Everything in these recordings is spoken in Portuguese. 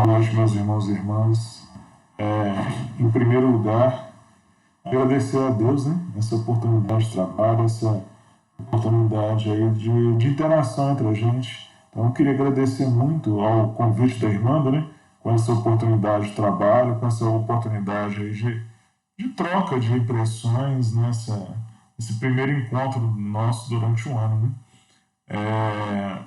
noite, meus irmãos e irmãs. Em primeiro lugar, agradecer a Deus, né, essa oportunidade de trabalho, essa oportunidade aí de interação entre a gente. Então, eu queria agradecer muito ao convite da Irmanda, né, com essa oportunidade de trabalho, com essa oportunidade aí de troca de impressões nesse primeiro encontro nosso durante o ano, né.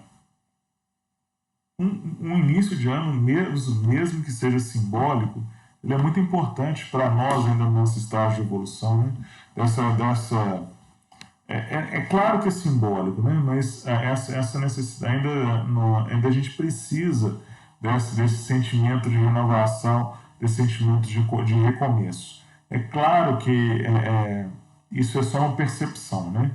Um início de ano, mesmo que seja simbólico, ele é muito importante para nós ainda no nosso estágio de evolução, né? É claro que é simbólico, né? Mas essa necessidade, ainda a gente precisa desse sentimento de renovação, desse sentimento de recomeço. É claro que isso é só uma percepção, né?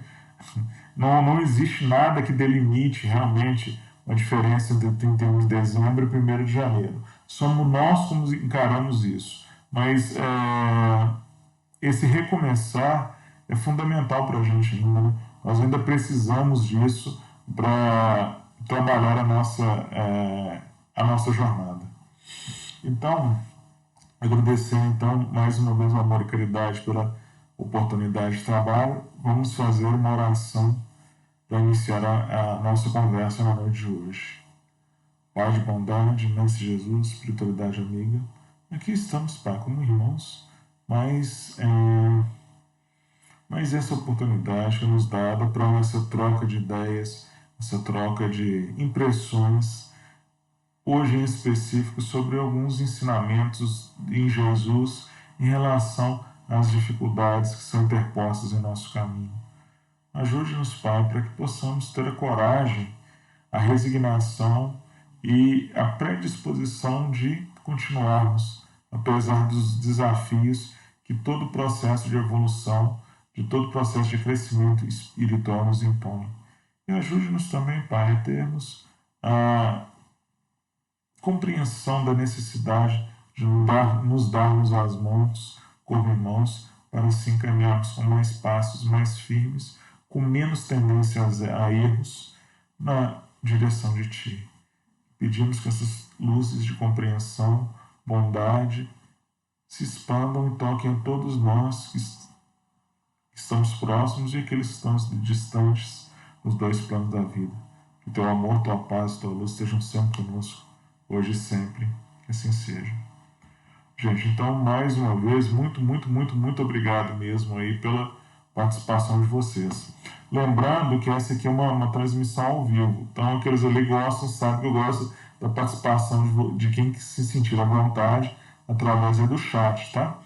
Não existe nada que delimite realmente a diferença entre 31 de dezembro e 1º de janeiro. Somos nós como encaramos isso. Mas esse recomeçar é fundamental para a gente ainda, né? Nós ainda precisamos disso para trabalhar a nossa jornada. Então, agradecer então mais uma vez o amor e caridade pela oportunidade de trabalho. Vamos fazer uma oração para iniciar a nossa conversa na noite de hoje. Pai de bondade, Mestre Jesus, espiritualidade amiga, aqui estamos, Pai, como irmãos, mas essa oportunidade que nos dada para essa troca de ideias, essa troca de impressões, hoje em específico sobre alguns ensinamentos em Jesus em relação às dificuldades que são interpostas em nosso caminho. Ajude-nos, Pai, para que possamos ter a coragem, a resignação e a predisposição de continuarmos, apesar dos desafios que todo processo de evolução, de todo processo de crescimento espiritual nos impõe. E ajude-nos também, Pai, a termos a compreensão da necessidade de nos darmos as mãos como irmãos, para assim caminharmos com mais passos, mais firmes, com menos tendência a erros na direção de Ti. Pedimos que essas luzes de compreensão, bondade, se expandam e toquem a todos nós que estamos próximos e aqueles que estão distantes nos dois planos da vida. Que Teu amor, Tua paz, Tua luz estejam sempre conosco, hoje e sempre, que assim seja. Gente, então, mais uma vez, muito obrigado mesmo aí pela participação de vocês. Lembrando que essa aqui é uma transmissão ao vivo, então aqueles ali gostam, sabem que eu gosto da participação de quem se sentir à vontade através do chat, tá?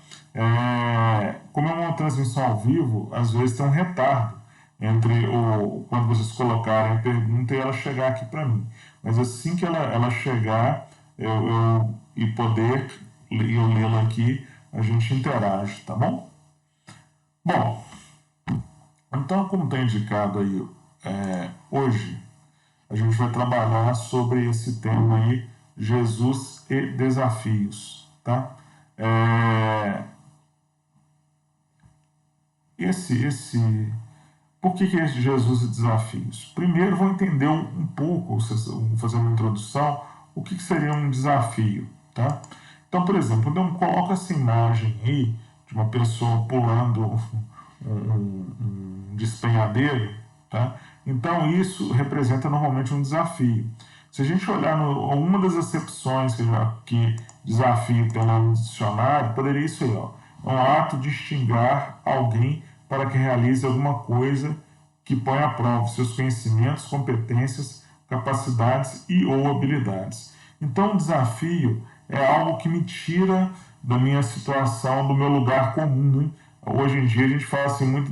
Como é uma transmissão ao vivo, às vezes tem um retardo entre quando vocês colocarem a pergunta e ela chegar aqui para mim. Mas assim que ela chegar e poder eu lê-la aqui, a gente interage, tá bom? Bom, então, como está indicado aí, hoje a gente vai trabalhar sobre esse tema aí, Jesus e desafios, tá? Por que é esse Jesus e desafios? Primeiro, vou entender um pouco, vou fazer uma introdução, o que seria um desafio, tá? Então, por exemplo, quando eu coloco essa imagem aí de uma pessoa pulando um despenhadeiro, tá? Então isso representa normalmente um desafio. Se a gente olhar uma das acepções que desafio tem lá no dicionário, poderia isso aí, ó, é um ato de instigar alguém para que realize alguma coisa que põe à prova seus conhecimentos, competências, capacidades e ou habilidades. Então, o desafio é algo que me tira da minha situação, do meu lugar comum, né? Hoje em dia a gente fala assim muito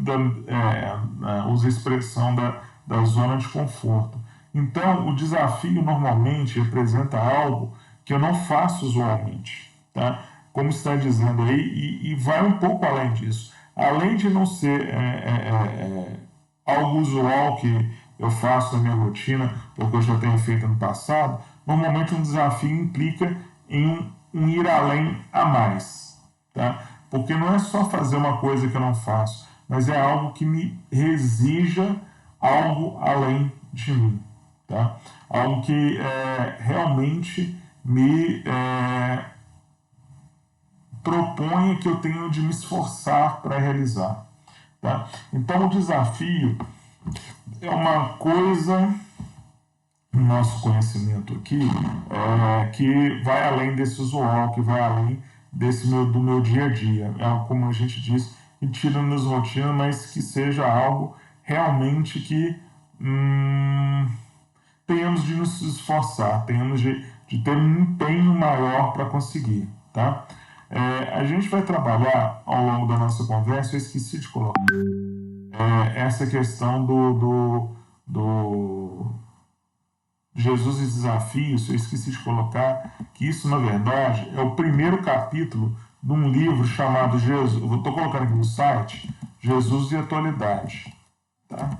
usa a expressão da zona de conforto. Então, o desafio normalmente representa algo que eu não faço usualmente, tá? Como está dizendo aí, e vai um pouco além disso. Além de não ser algo usual que eu faço na minha rotina, porque eu já tenho feito no passado, normalmente um desafio implica em um ir além a mais, tá? Porque não é só fazer uma coisa que eu não faço, mas é algo que me exija algo além de mim, tá? Algo que realmente me proponha que eu tenho de me esforçar para realizar. Tá? Então, o desafio é uma coisa no nosso conhecimento aqui que vai além desse usual, que vai além do meu dia a dia. É como a gente diz, que tira-nos rotina, mas que seja algo realmente que tenhamos de nos esforçar, tenhamos de ter um empenho maior para conseguir. Tá? A gente vai trabalhar ao longo da nossa conversa, eu esqueci de colocar essa questão do Jesus e Desafios, eu esqueci de colocar que isso, na verdade, é o primeiro capítulo de um livro chamado Jesus, eu estou colocando aqui no site, Jesus e Atualidade, tá?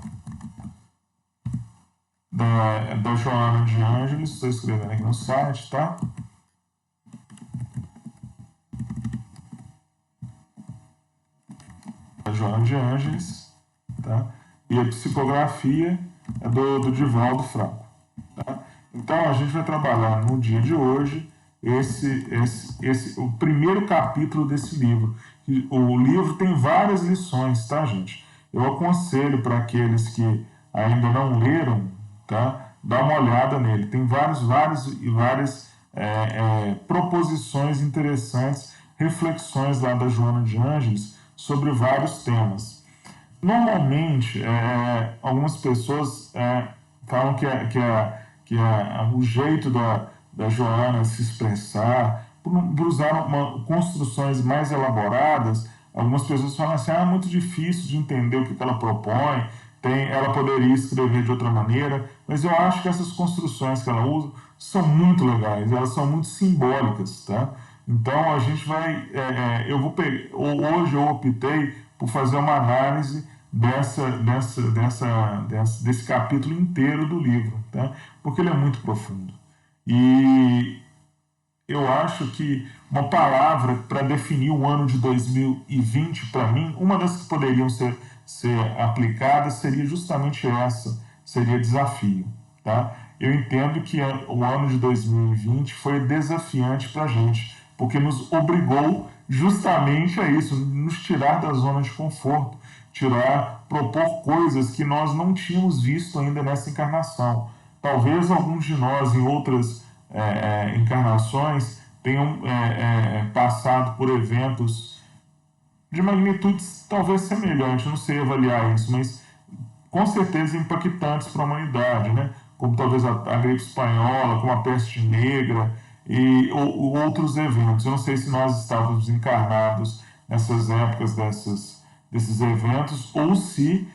Da Joana de Ângeles, estou escrevendo aqui no site, tá? Da Joana de Ângeles, tá? E a psicografia é do Divaldo Franco. Tá? Então a gente vai trabalhar no dia de hoje o primeiro capítulo desse livro. O livro tem várias lições, tá, gente? Eu aconselho para aqueles que ainda não leram, tá? Dar uma olhada nele. Tem várias proposições interessantes, reflexões lá da Joana de Ângeles sobre vários temas. Normalmente, algumas pessoas falam que o jeito da Joana se expressar, por usar construções mais elaboradas, algumas pessoas falam assim, é muito difícil de entender o que ela propõe, ela poderia escrever de outra maneira, mas eu acho que essas construções que ela usa são muito legais, elas são muito simbólicas, tá? Então a gente vai, hoje eu optei por fazer uma análise desse capítulo inteiro do livro, tá? Porque ele é muito profundo. E eu acho que uma palavra para definir o ano de 2020, para mim, uma das que poderiam ser aplicadas seria justamente essa, seria desafio. Tá? Eu entendo que o ano de 2020 foi desafiante para a gente, porque nos obrigou justamente a isso, nos tirar da zona de conforto, propor coisas que nós não tínhamos visto ainda nessa encarnação. Talvez alguns de nós em outras encarnações tenham passado por eventos de magnitudes talvez semelhantes, não sei avaliar isso, mas com certeza impactantes para a humanidade, né? Como talvez a gripe espanhola, como a peste negra e outros eventos. Eu não sei se nós estávamos encarnados nessas épocas desses eventos ou se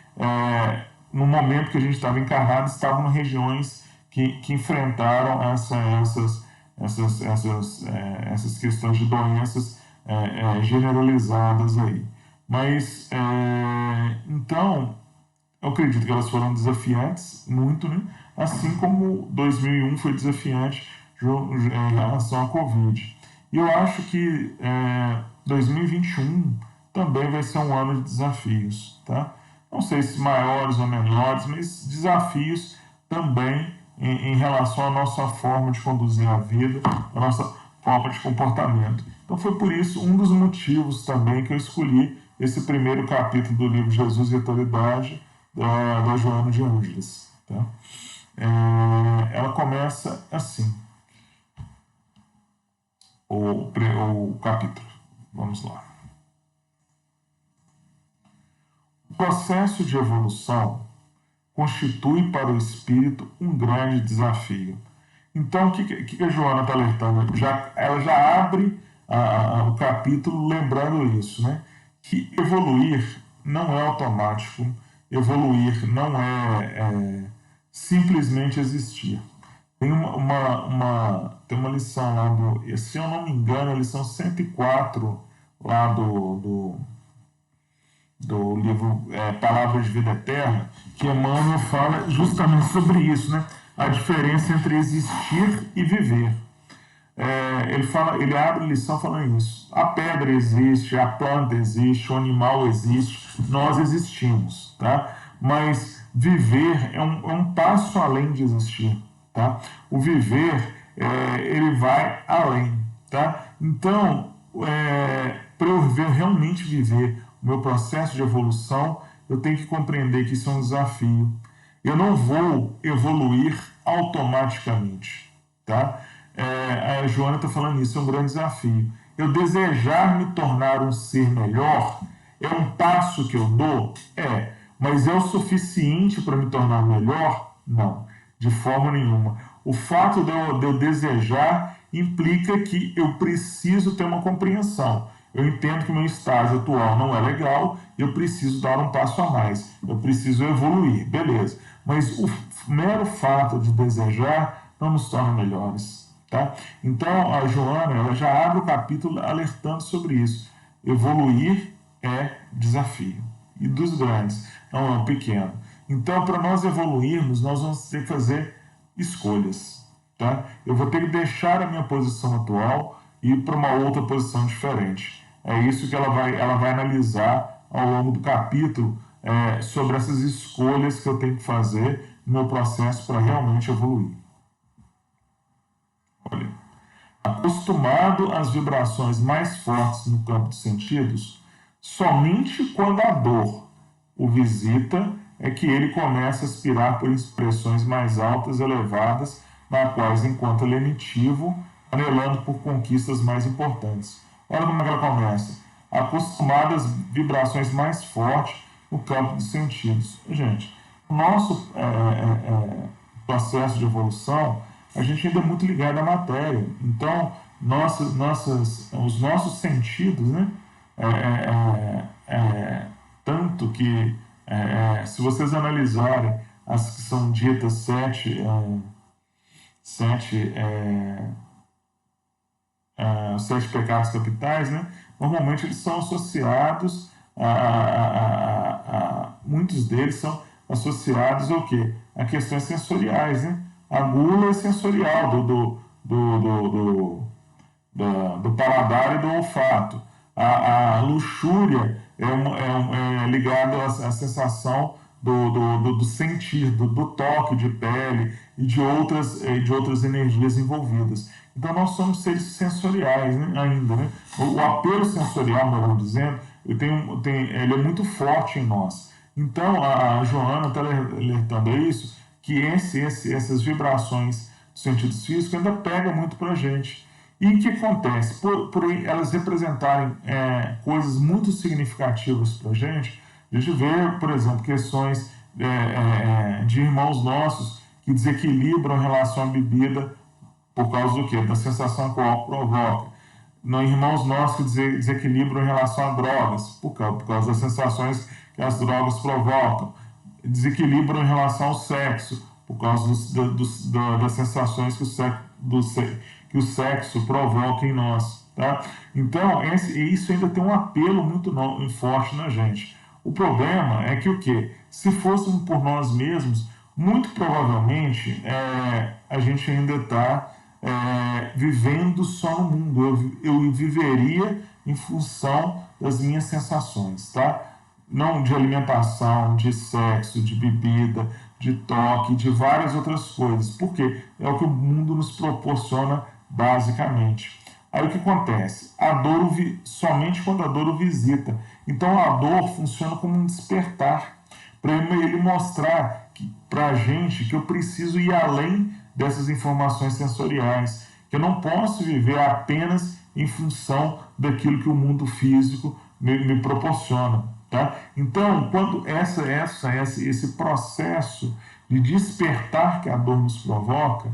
no momento que a gente estava encarnado estavam em regiões que enfrentaram essas questões de doenças generalizadas aí. Mas, então, eu acredito que elas foram desafiantes, muito, né? Assim como 2001 foi desafiante em relação à Covid. E eu acho que 2021 também vai ser um ano de desafios, tá? Não sei se maiores ou menores, mas desafios também em relação à nossa forma de conduzir a vida, a nossa forma de comportamento. Então foi por isso um dos motivos também que eu escolhi esse primeiro capítulo do livro Jesus e Atualidade da Joana de Ângeles. Tá? Ela começa assim, o capítulo. Vamos lá. O processo de evolução constitui para o espírito um grande desafio. Então, o que a Joana está alertando? Ela já abre o capítulo lembrando isso, né? Que evoluir não é automático, evoluir não é simplesmente existir. Tem uma lição lá, se eu não me engano, a lição 104 lá do livro Palavras de Vida Eterna, que Emmanuel fala justamente sobre isso, né? A diferença entre existir e viver. Ele abre a lição falando isso. A pedra existe, a planta existe, o animal existe, nós existimos, tá? Mas viver é um passo além de existir, tá? O viver ele vai além, tá? Então, para eu realmente viver o meu processo de evolução, eu tenho que compreender que isso é um desafio. Eu não vou evoluir automaticamente, tá? A Joana está falando isso, é um grande desafio. Eu desejar me tornar um ser melhor é um passo que eu dou? Mas é o suficiente para me tornar melhor? Não, de forma nenhuma. O fato de eu desejar implica que eu preciso ter uma compreensão. Eu entendo que o meu estágio atual não é legal, eu preciso dar um passo a mais, eu preciso evoluir, beleza. Mas o mero fato de desejar não nos torna melhores, tá? Então, a Joana, ela já abre o capítulo alertando sobre isso. Evoluir é desafio. E dos grandes, não é o pequeno. Então, para nós evoluirmos, nós vamos ter que fazer escolhas, tá? Eu vou ter que deixar a minha posição atual e ir para uma outra posição diferente. É isso que ela vai analisar ao longo do capítulo, sobre essas escolhas que eu tenho que fazer no meu processo para realmente evoluir. Olha, acostumado às vibrações mais fortes no campo dos sentidos, somente quando a dor o visita é que ele começa a aspirar por expressões mais altas e elevadas, na quais encontra lenitivo, anelando por conquistas mais importantes. Olha como é que ela começa. Acostumado às vibrações mais fortes no campo dos sentidos. Gente, o nosso processo de evolução, a gente ainda é muito ligado à matéria. Então, os nossos sentidos, né? Tanto que, se vocês analisarem as que são ditas os 7 pecados capitais, né? Normalmente eles são associados muitos deles são associados ao quê? A questões sensoriais, né? A gula é sensorial do paladar e do olfato. A luxúria é ligada à sensação do sentir, do toque de pele e de outras energias envolvidas. Então nós somos seres sensoriais, né, ainda, né? O apelo sensorial, melhor dizendo, ele é muito forte em nós. Então a Joana está alertando isso, que essas vibrações dos sentidos físicos ainda pegam muito para a gente. E o que acontece? Por elas representarem coisas muito significativas para a gente vê, por exemplo, questões de irmãos nossos que desequilibram em relação à bebida por causa do quê? Da sensação que o álcool provoca. Irmãos nossos que desequilibram em relação a drogas, por causa das sensações que as drogas provocam. Desequilibram em relação ao sexo, por causa das sensações que o sexo provoca em nós. Tá? Então, isso ainda tem um apelo muito forte na gente. O problema é que o quê? Se fôssemos por nós mesmos, muito provavelmente a gente ainda está vivendo só no mundo. Eu viveria em função das minhas sensações, tá? Não de alimentação, de sexo, de bebida, de toque, de várias outras coisas. Por quê? É o que o mundo nos proporciona basicamente. Aí o que acontece? A dor somente quando a dor o visita. Então a dor funciona como um despertar para ele mostrar para a gente que eu preciso ir além dessas informações sensoriais, que eu não posso viver apenas em função daquilo que o mundo físico me proporciona. Tá? Então, quando esse processo de despertar que a dor nos provoca,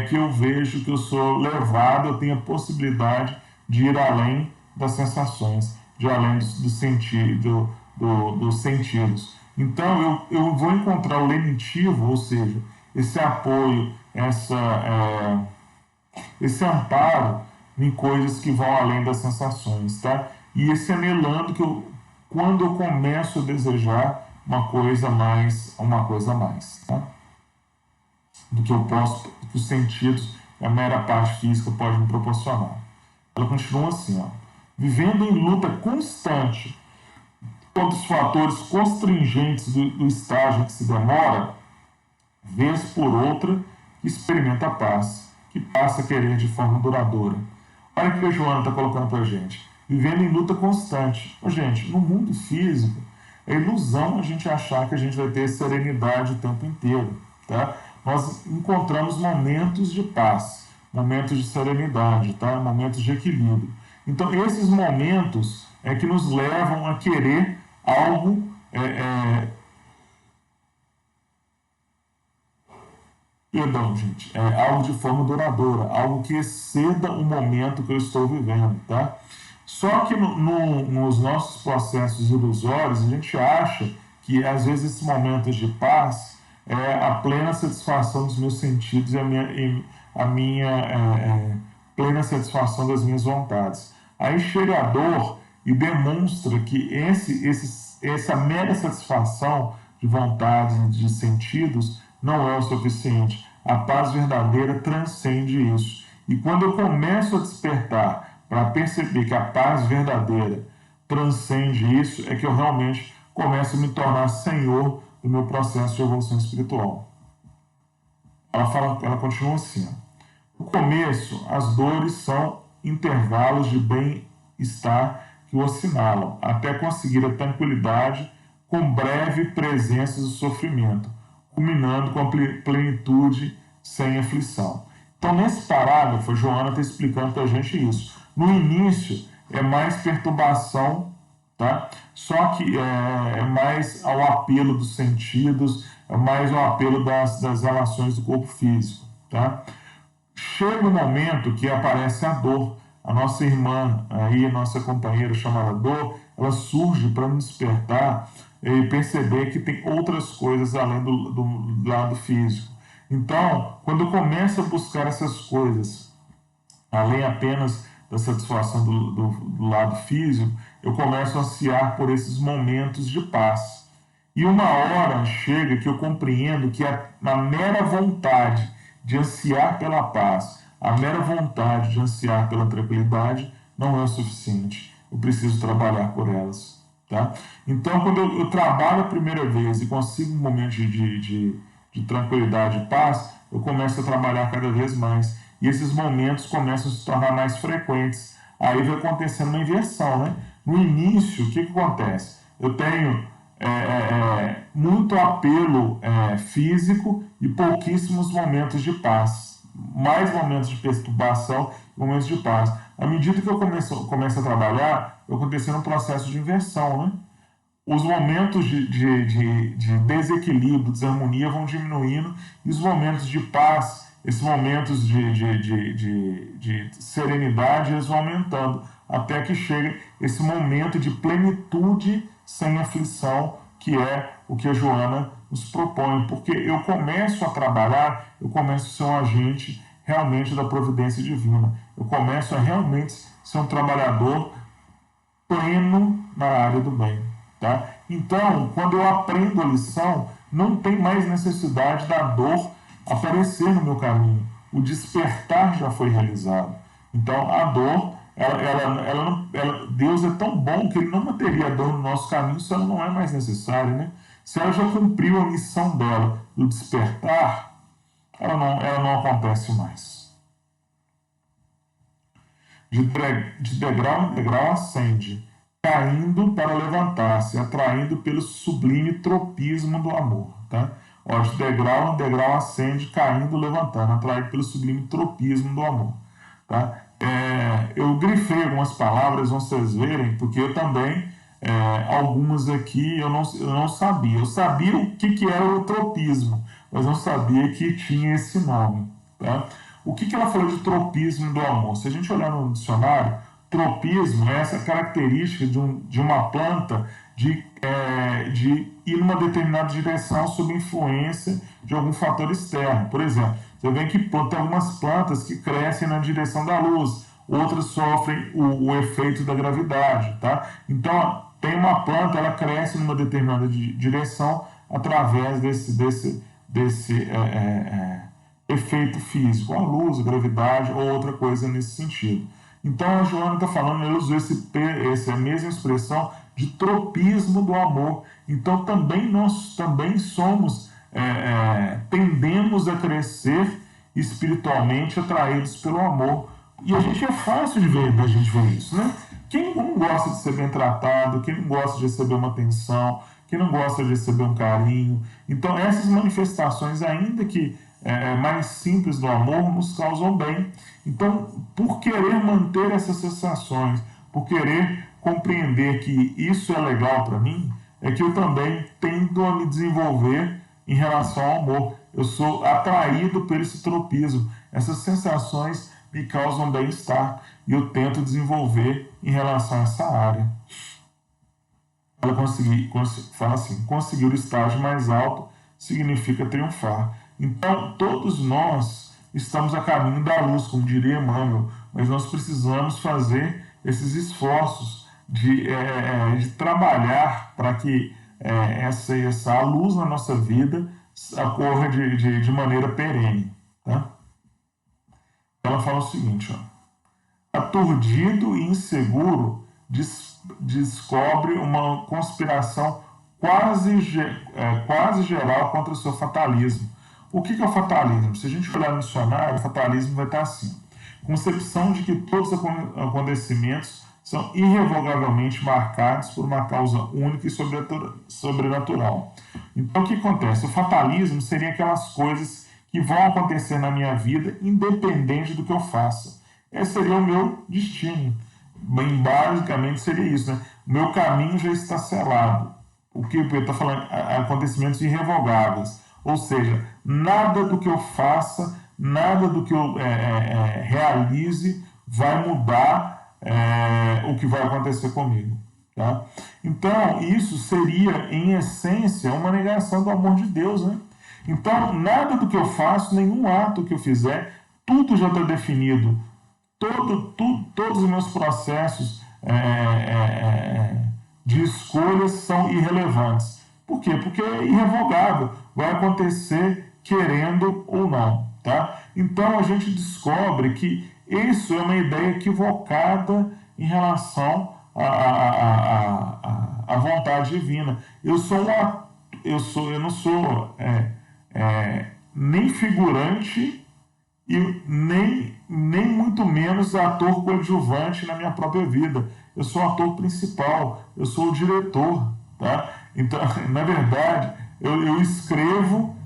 que eu vejo que eu sou levado, eu tenho a possibilidade de ir além das sensações, de ir além dos sentidos. Então, eu vou encontrar o lenitivo, ou seja, esse apoio, esse amparo em coisas que vão além das sensações, tá? E esse anelando quando eu começo a desejar uma coisa a mais, tá? Do que os sentidos, a mera parte física pode me proporcionar. Ela continua assim, ó, vivendo em luta constante contra os fatores constringentes do estágio que se demora, vez por outra, experimenta a paz, que passa a querer de forma duradoura. Olha o que a Joana está colocando para a gente. Vivendo em luta constante. Gente, no mundo físico, é ilusão a gente achar que a gente vai ter serenidade o tempo inteiro. Tá? Nós encontramos momentos de paz, momentos de serenidade, tá? Momentos de equilíbrio. Então, esses momentos é que nos levam a querer algo perdão, gente, algo de forma duradoura, algo que exceda o momento que eu estou vivendo, tá? Só que nos nossos processos ilusórios, a gente acha que, às vezes, esses momentos de paz é a plena satisfação dos meus sentidos e a minha plena satisfação das minhas vontades. Aí chega a dor e demonstra que essa mera satisfação de vontades e de sentidos não é o suficiente. A paz verdadeira transcende isso. E quando eu começo a despertar para perceber que a paz verdadeira transcende isso, é que eu realmente começo a me tornar senhor do meu processo de evolução espiritual. Ela continua assim. No começo, as dores são intervalos de bem-estar que o assinalam, até conseguir a tranquilidade com breve presença do sofrimento, culminando com a plenitude sem aflição. Então, nesse parágrafo, a Joana está explicando para a gente isso. No início, é mais perturbação, tá? Só que é mais ao apelo dos sentidos, é mais ao apelo das relações do corpo físico, tá? Chega um momento que aparece a dor. A nossa irmã, aí, a nossa companheira chamada dor, ela surge para nos despertar e perceber que tem outras coisas além do lado físico. Então, quando eu começo a buscar essas coisas, além apenas da satisfação do lado físico, eu começo a ansiar por esses momentos de paz. E uma hora chega que eu compreendo que a mera vontade de ansiar pela paz, a mera vontade de ansiar pela tranquilidade não é o suficiente. Eu preciso trabalhar por elas. Tá? Então, quando eu trabalho a primeira vez e consigo um momento de tranquilidade e paz, eu começo a trabalhar cada vez mais. E esses momentos começam a se tornar mais frequentes. Aí vai acontecendo uma inversão. Né? No início, o que acontece? Eu tenho muito apelo físico e pouquíssimos momentos de paz. Mais momentos de perturbação e momentos de paz. À medida que eu começo a trabalhar, eu acontecendo um processo de inversão, né? Os momentos de desequilíbrio, desarmonia vão diminuindo e os momentos de paz, esses momentos de serenidade, eles vão aumentando, até que chega esse momento de plenitude sem aflição, que é o que a Joana nos propõe, porque eu começo a trabalhar, eu começo a ser um agente realmente da providência divina. Eu começo a realmente ser um trabalhador pleno na área do bem. Tá? Então, quando eu aprendo a lição, não tem mais necessidade da dor aparecer no meu caminho. O despertar já foi realizado. Então, a dor, Deus é tão bom que Ele não manteria a dor no nosso caminho se ela não é mais necessária. Né? Se ela já cumpriu a missão dela do despertar, ela não acontece mais. De degrau em degrau ascende, caindo para levantar-se, atraído pelo sublime tropismo do amor. Tá? Ó, de degrau em degrau ascende, caindo, levantando, atraído pelo sublime tropismo do amor. Tá? Eu grifei algumas palavras, vocês verem, porque eu também, algumas aqui eu não sabia. Eu sabia o que era o tropismo, mas não sabia que tinha esse nome. Tá? O que ela falou de tropismo do amor? Se a gente olhar no dicionário, tropismo é essa característica de uma planta de ir numa determinada direção sob influência de algum fator externo. Por exemplo, você vê que tem algumas plantas que crescem na direção da luz, outras sofrem o efeito da gravidade. Tá? Então, tem uma planta, ela cresce numa determinada direção através desse efeito físico, a luz, a gravidade ou outra coisa nesse sentido. Então a Joana está falando, ela usou essa mesma expressão de tropismo do amor. Então nós também somos, tendemos a crescer espiritualmente atraídos pelo amor. E a gente é fácil de ver, da gente ver isso, né? Quem não gosta de ser bem tratado, quem não gosta de receber uma atenção, quem não gosta de receber um carinho. Então, essas manifestações, ainda que mais simples do amor, nos causam bem. Então, por querer manter essas sensações, por querer compreender que isso é legal para mim, é que eu também tendo a me desenvolver em relação ao amor. Eu sou atraído por esse tropismo. Essas sensações me causam bem-estar e eu tento desenvolver em relação a essa área. Ela fala assim, conseguir o estágio mais alto significa triunfar. Então, todos nós estamos a caminho da luz, como diria Emmanuel, mas nós precisamos fazer esses esforços de trabalhar para que essa luz na nossa vida ocorra de maneira perene. Tá? Ela fala o seguinte, ó, aturdido e inseguro, descobre uma conspiração quase geral contra o seu fatalismo. O que é o fatalismo? Se a gente olhar no dicionário, o fatalismo vai estar assim: concepção de que todos os acontecimentos são irrevogavelmente marcados por uma causa única e sobrenatural. Então, o que acontece? O fatalismo seria aquelas coisas que vão acontecer na minha vida independente do que eu faça. Esse seria o meu destino. Bem, basicamente seria isso, né? O meu caminho já está selado. O que eu estou falando? Acontecimentos irrevogáveis. Ou seja, nada do que eu faça, nada do que eu realize vai mudar o que vai acontecer comigo. Tá? Então, isso seria, em essência, uma negação do amor de Deus, né? Então, nada do que eu faço, nenhum ato que eu fizer, tudo já está definido. Todos os meus processos de escolhas são irrelevantes. Por quê? Porque é irrevogável. Vai acontecer querendo ou não. Tá? Então, a gente descobre que isso é uma ideia equivocada em relação à vontade divina. Eu não sou nem figurante e nem muito menos ator coadjuvante na minha própria vida. Eu sou o ator principal, eu sou o diretor. Tá? Então, na verdade, eu escrevo,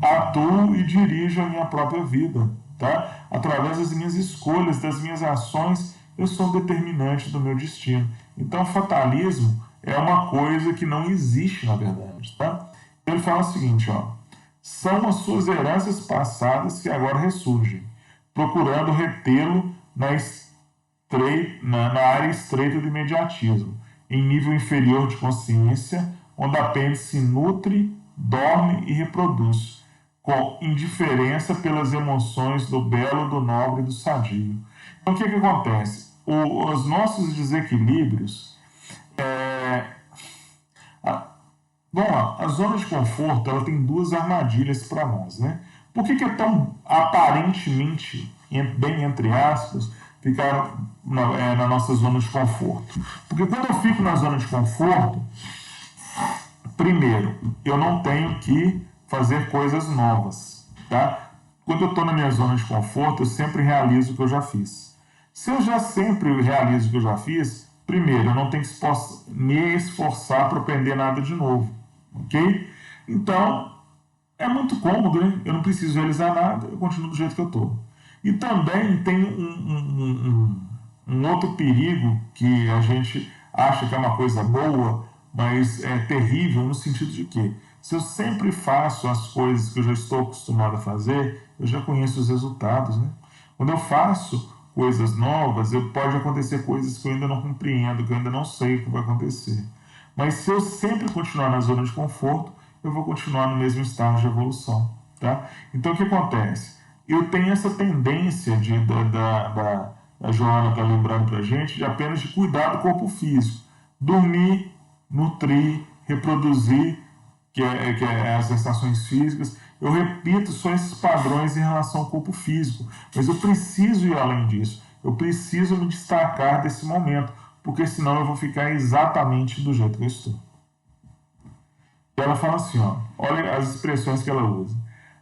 atuo e dirijo a minha própria vida. Tá? Através das minhas escolhas, das minhas ações, eu sou um determinante do meu destino. Então, o fatalismo é uma coisa que não existe, na verdade. Tá? Ele fala o seguinte, ó, são as suas heranças passadas que agora ressurgem, procurando retê-lo na área estreita do imediatismo, em nível inferior de consciência, onde apenas se nutre, dorme e reproduz, com indiferença pelas emoções do belo, do nobre e do sadio. Então, o que acontece? Os nossos desequilíbrios... Vamos lá, a zona de conforto ela tem duas armadilhas para nós, né? Por que é tão aparentemente, bem entre aspas, ficar na nossa zona de conforto? Porque quando eu fico na zona de conforto, primeiro, eu não tenho que fazer coisas novas, tá? Quando eu estou na minha zona de conforto, eu sempre realizo o que eu já fiz. Se eu já sempre realizo o que eu já fiz, primeiro, eu não tenho que me esforçar para aprender nada de novo, ok? Então, é muito cômodo, né? Eu não preciso realizar nada, eu continuo do jeito que eu estou. E também tem um outro perigo que a gente acha que é uma coisa boa, mas é terrível no sentido de que se eu sempre faço as coisas que eu já estou acostumado a fazer, eu já conheço os resultados, né? Quando eu faço coisas novas, pode acontecer coisas que eu ainda não compreendo, que eu ainda não sei o que vai acontecer. Mas se eu sempre continuar na zona de conforto, eu vou continuar no mesmo estágio de evolução. Tá? Então, o que acontece? Eu tenho essa tendência a Joana está lembrando para a gente, de apenas de cuidar do corpo físico. Dormir, nutrir, reproduzir, que é as sensações físicas. Eu repito só esses padrões em relação ao corpo físico, mas eu preciso ir além disso. Eu preciso me destacar desse momento, porque senão eu vou ficar exatamente do jeito que eu estou. E ela fala assim, ó, olha as expressões que ela usa.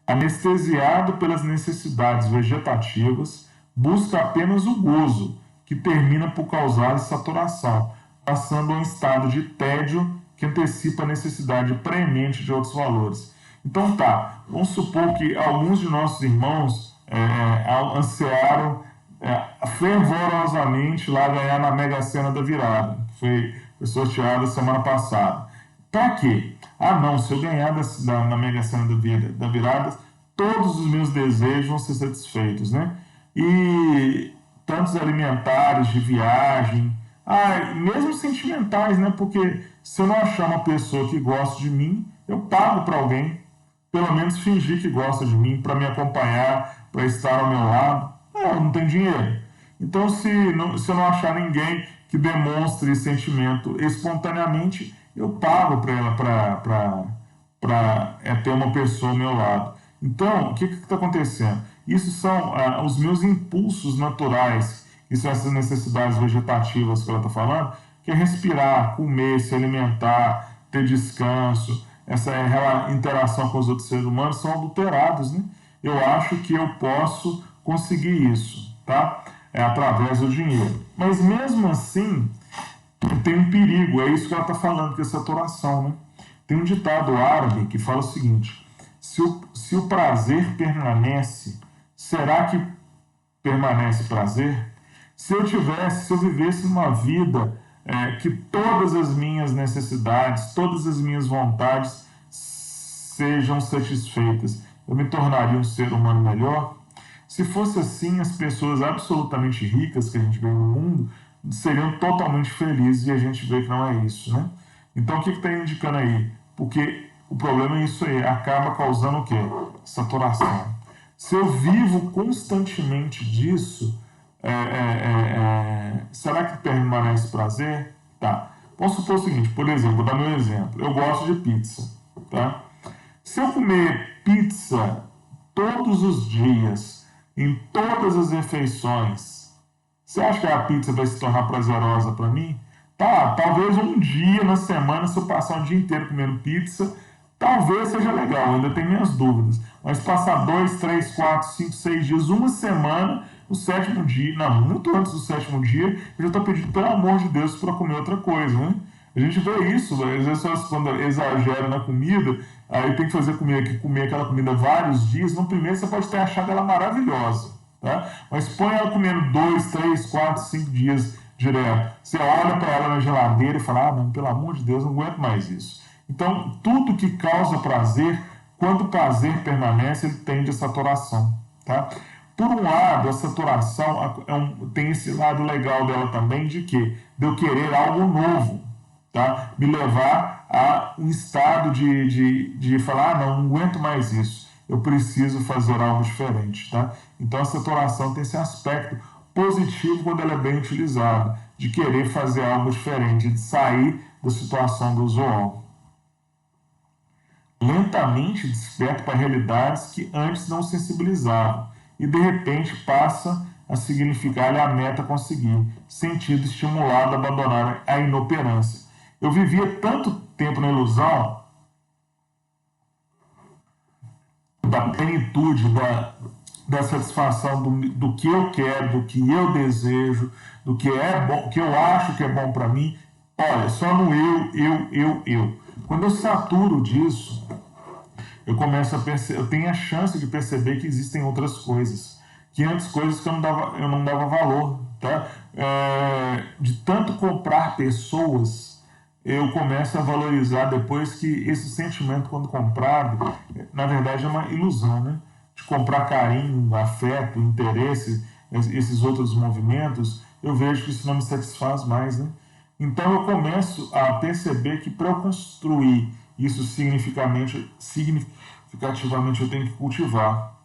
Anestesiado pelas necessidades vegetativas, busca apenas o gozo, que termina por causar saturação, passando a um estado de tédio que antecipa a necessidade preemente de outros valores. Então tá, vamos supor que alguns de nossos irmãos ansiaram fervorosamente lá ganhar na Mega Sena da Virada, que foi sorteada semana passada. Para quê? Ah, não, se eu ganhar na Mega Sena da Virada, todos os meus desejos vão ser satisfeitos, né? E tantos alimentares, de viagem, mesmo sentimentais, né? Porque se eu não achar uma pessoa que gosta de mim, eu pago para alguém, pelo menos fingir que gosta de mim, para me acompanhar, para estar ao meu lado. Eu não tenho dinheiro. Então, se eu não achar ninguém que demonstre sentimento espontaneamente, eu pago para ter uma pessoa ao meu lado. Então, o que está acontecendo? Isso são os meus impulsos naturais, que são essas necessidades vegetativas que ela está falando, que é respirar, comer, se alimentar, ter descanso, essa interação com os outros seres humanos são adulterados, né? Eu acho que eu posso conseguir isso, tá? Através do dinheiro. Mas mesmo assim, tem um perigo, é isso que ela está falando, que é saturação, né? Tem um ditado árabe que fala o seguinte: se o prazer permanece, será que permanece prazer? Se eu vivesse uma vida que todas as minhas necessidades, todas as minhas vontades sejam satisfeitas, eu me tornaria um ser humano melhor? Se fosse assim, as pessoas absolutamente ricas que a gente vê no mundo seriam totalmente felizes e a gente vê que não é isso, né? Então, o que está indicando aí? Porque o problema é isso aí, acaba causando o quê? Saturação. Se eu vivo constantemente disso, será que permanece prazer? Tá. Vamos supor o seguinte, por exemplo, vou dar meu exemplo. Eu gosto de pizza, tá? Se eu comer pizza todos os dias, em todas as refeições, você acha que a pizza vai se tornar prazerosa para mim? Tá, talvez um dia na semana, se eu passar o dia inteiro comendo pizza, talvez seja legal, ainda tenho minhas dúvidas. Mas passar 2, 3, 4, 5, 6 dias, uma semana, no sétimo dia, não, muito antes do sétimo dia, eu já estou pedindo, pelo amor de Deus, para comer outra coisa, né? A gente vê isso, às vezes quando exagera na comida, aí tem que comer aquela comida vários dias. No primeiro você pode ter achado ela maravilhosa, tá? Mas põe ela comendo 2, 3, 4, 5 dias direto. Você olha para ela na geladeira e fala: não, pelo amor de Deus, não aguento mais isso. Então, tudo que causa prazer, quando o prazer permanece, ele tende a saturação, tá? Por um lado, a saturação tem esse lado legal dela também, de que de eu querer algo novo, tá? Me levar a um estado de falar: não aguento mais isso, eu preciso fazer algo diferente, tá? Então a saturação tem esse aspecto positivo quando ela é bem utilizada, de querer fazer algo diferente, de sair da situação do usual. Lentamente desperta para realidades que antes não sensibilizavam e de repente passa a significar-lhe a meta conseguir, sentido estimulado a abandonar a inoperância. Eu vivia tanto tempo na ilusão da plenitude, da satisfação do que eu quero, do que eu desejo, do que é bom, que eu acho que é bom para mim. Olha, só no eu. Quando eu saturo disso, eu começo a eu tenho a chance de perceber que existem outras coisas, que antes coisas que eu não dava valor, tá? De tanto comprar pessoas, eu começo a valorizar depois que esse sentimento, quando comprado, na verdade é uma ilusão, né? De comprar carinho, afeto, interesse, esses outros movimentos, eu vejo que isso não me satisfaz mais, né? Então eu começo a perceber que para eu construir isso significativamente eu tenho que cultivar.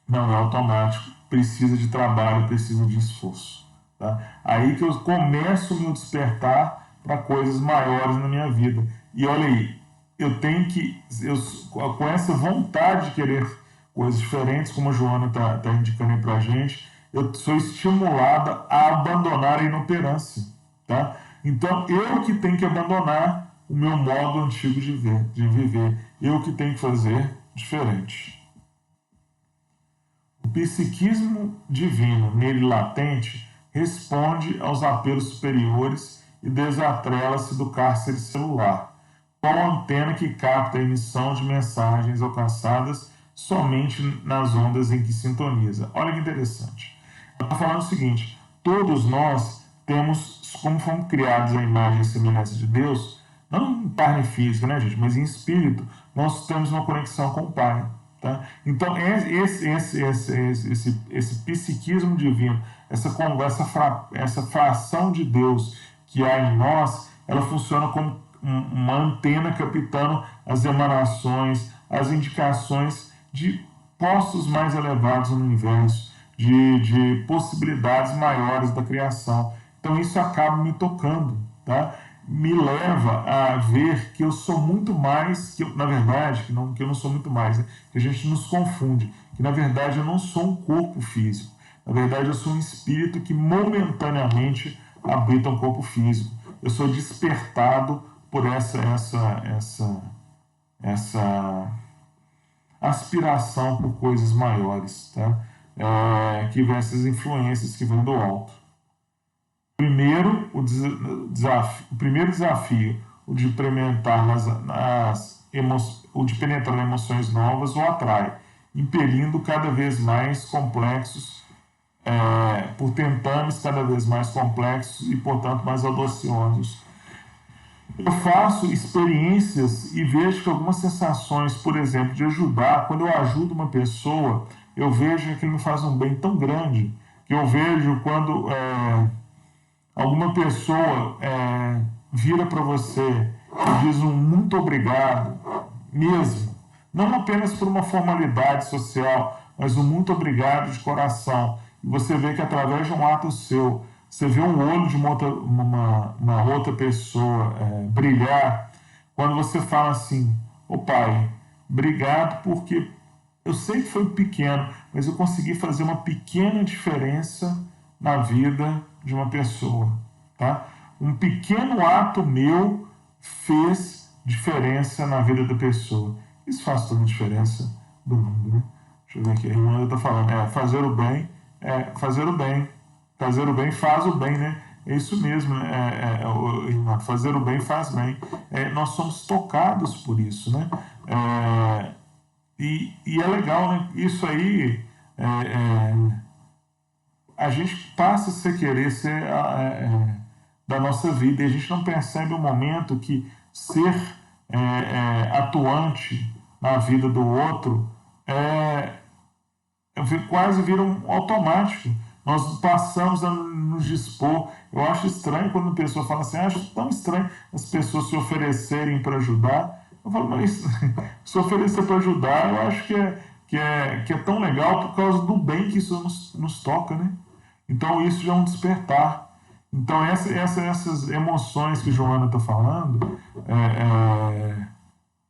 Não é automático, precisa de trabalho, precisa de esforço. Tá? Aí que eu começo a me despertar para coisas maiores na minha vida. E olha aí, com essa vontade de querer coisas diferentes, como a Joana está indicando aí para a gente, eu sou estimulada a abandonar a inoperância. Tá? Então, eu que tenho que abandonar o meu modo antigo de viver. eu que tenho que fazer diferente. O psiquismo divino nele latente responde aos apelos superiores e desatrela-se do cárcere celular, qual antena que capta a emissão de mensagens alcançadas somente nas ondas em que sintoniza. Olha que interessante. Está falando o seguinte: todos nós temos, como fomos criados à imagem e semelhança de Deus, não em carne física, né, gente, mas em espírito, nós temos uma conexão com o Pai. Tá? Então, esse psiquismo divino, essa fração de Deus que há em nós, ela funciona como uma antena captando as emanações, as indicações de postos mais elevados no universo, de possibilidades maiores da criação. Então, isso acaba me tocando, tá? Me leva a ver que eu sou muito mais, na verdade, que eu não sou muito mais, né? Que a gente nos confunde, que na verdade eu não sou um corpo físico, na verdade eu sou um espírito que momentaneamente habita um corpo físico. Eu sou despertado por essa aspiração por coisas maiores, tá? Que vem essas influências que vêm do alto. Primeiro, o primeiro desafio, o de penetrar o de penetrar em emoções novas, o atrai, impelindo cada vez mais complexos, por tentames cada vez mais complexos e, portanto, mais audaciosos. Eu faço experiências e vejo que algumas sensações, por exemplo, de ajudar, quando eu ajudo uma pessoa, eu vejo que ele me faz um bem tão grande, que eu vejo quando alguma pessoa vira para você e diz um muito obrigado, mesmo, não apenas por uma formalidade social, mas um muito obrigado de coração. E você vê que através de um ato seu, você vê um olho de uma outra pessoa brilhar, quando você fala assim: ô Pai, obrigado porque eu sei que foi pequeno, mas eu consegui fazer uma pequena diferença na vida de uma pessoa, tá? Um pequeno ato meu fez diferença na vida da pessoa. Isso faz toda a diferença do mundo, né? Deixa eu ver aqui, a irmã está falando, fazer o bem, fazer o bem faz o bem, né? É isso mesmo, irmã, fazer o bem faz bem. Nós somos tocados por isso, né? E é legal, né? Isso aí, a gente passa a se querer ser da nossa vida e a gente não percebe o momento que ser atuante na vida do outro quase vira um automático. Nós passamos a nos dispor. Eu acho estranho quando a pessoa fala assim: acho tão estranho as pessoas se oferecerem para ajudar. Eu falo, mas se oferecer para ajudar, eu acho que é tão legal por causa do bem que isso nos toca, né? Então isso já é um despertar. Então essas emoções que Joana está falando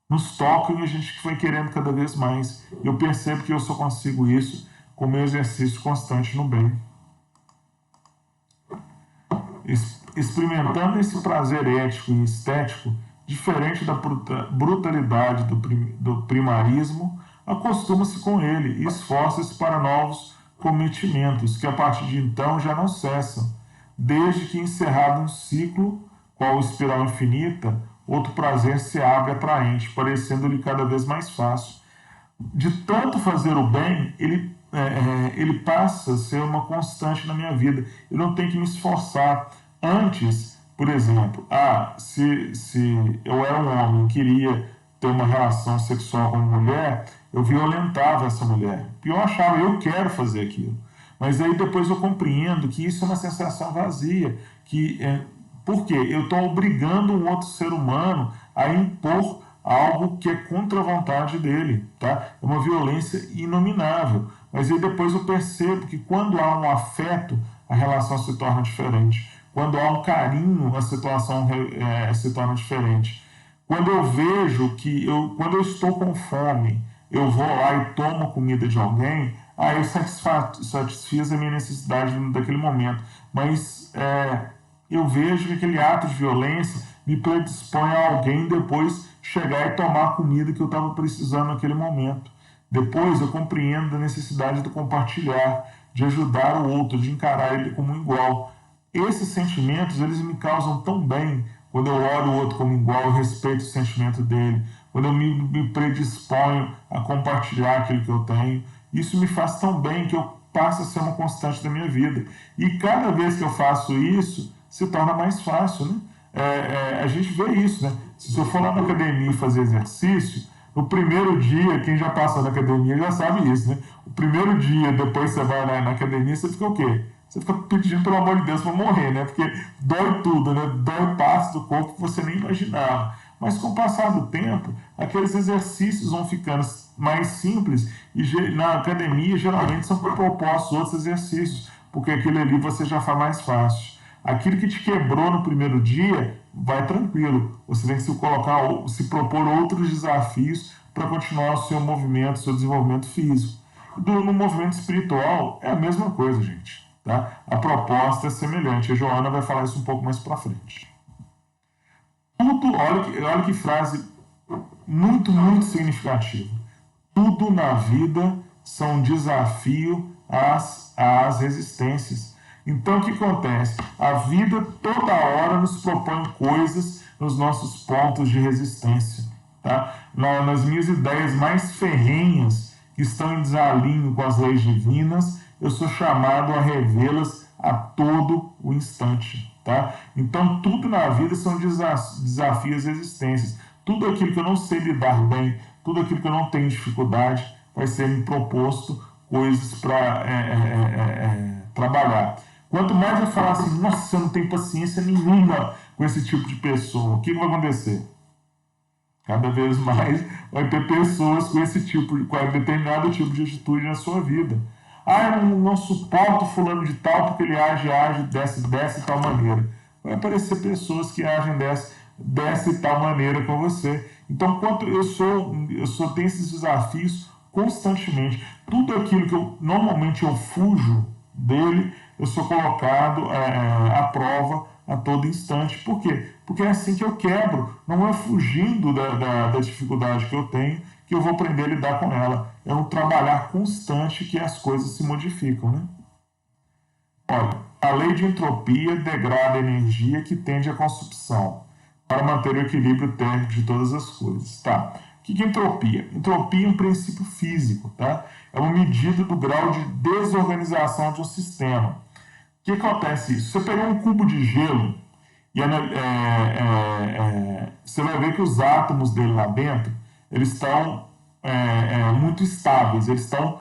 nos tocam e a gente vai querendo cada vez mais. Eu percebo que eu só consigo isso com o meu exercício constante no bem. Experimentando esse prazer ético e estético, diferente da brutalidade do primarismo, acostuma-se com ele e esforça-se para novos cometimentos, que a partir de então já não cessam, desde que encerrado um ciclo, qual espiral infinita, outro prazer se abre atraente, parecendo-lhe cada vez mais fácil. De tanto fazer o bem, ele passa a ser uma constante na minha vida. Eu não tenho que me esforçar. Antes, por exemplo, se eu era um homem e queria ter uma relação sexual com uma mulher, eu violentava essa mulher. Eu achava, eu quero fazer aquilo. Mas aí depois eu compreendo que isso é uma sensação vazia. Por quê? Eu estou obrigando um outro ser humano a impor algo que é contra a vontade dele, tá? É uma violência inominável. Mas aí depois eu percebo que quando há um afeto, a relação se torna diferente. Quando há um carinho, a situação se torna diferente. Quando eu vejo que, quando eu estou com fome, eu vou lá e tomo a comida de alguém, aí eu satisfiz a minha necessidade daquele momento. Mas eu vejo que aquele ato de violência me predispõe a alguém depois chegar e tomar a comida que eu estava precisando naquele momento. Depois eu compreendo a necessidade de compartilhar, de ajudar o outro, de encarar ele como igual. Esses sentimentos, eles me causam tão bem quando eu olho o outro como igual, eu respeito o sentimento dele, quando eu me predisponho a compartilhar aquilo que eu tenho. Isso me faz tão bem que eu passo a ser uma constante da minha vida. E cada vez que eu faço isso, se torna mais fácil, né? A gente vê isso, né? Se eu for lá na academia e fazer exercício, no primeiro dia, quem já passou na academia já sabe isso, né? O primeiro dia, depois você vai na academia, você fica o quê? Você fica pedindo, pelo amor de Deus, para morrer, né? Porque dói tudo, né? Dói partes do corpo que você nem imaginava. Mas com o passar do tempo, aqueles exercícios vão ficando mais simples e na academia geralmente são propostos outros exercícios, porque aquilo ali você já faz mais fácil. Aquilo que te quebrou no primeiro dia, vai tranquilo. Você tem que se propor outros desafios para continuar o seu movimento, o seu desenvolvimento físico. No movimento espiritual é a mesma coisa, gente. Tá? A proposta é semelhante. A Joana vai falar isso um pouco mais para frente. Olha que frase muito, muito significativa. Tudo na vida são desafio às resistências. Então, o que acontece? A vida toda hora nos propõe coisas nos nossos pontos de resistência. Tá? Nas minhas ideias mais ferrenhas, que estão em desalinho com as leis divinas, eu sou chamado a revê-las a todo o instante. Tá? Então, tudo na vida são desafios e resistências. Tudo aquilo que eu não sei lidar bem, tudo aquilo que eu não tenho dificuldade, vai ser me proposto coisas para trabalhar. Quanto mais eu falar assim, nossa, eu não tenho paciência nenhuma com esse tipo de pessoa, o que vai acontecer? Cada vez mais vai ter pessoas com determinado tipo de atitude na sua vida. Ah, eu não suporto fulano de tal porque ele age dessa e tal maneira. Vai aparecer pessoas que agem dessa e tal maneira com você. Então, quanto eu tenho esses desafios constantemente. Tudo aquilo que normalmente eu fujo dele, eu sou colocado à prova a todo instante. Por quê? Porque é assim que eu quebro. Não é fugindo da dificuldade que eu tenho que eu vou aprender a lidar com ela. É um trabalhar constante que as coisas se modificam, né? Olha, a lei de entropia degrada a energia que tende à consumpção para manter o equilíbrio térmico de todas as coisas. Tá? O que é entropia? Entropia é um princípio físico, tá? É uma medida do grau de desorganização de um sistema. O que acontece isso? Você pegar um cubo de gelo e você vai ver que os átomos dele lá dentro, eles estão muito estáveis, eles estão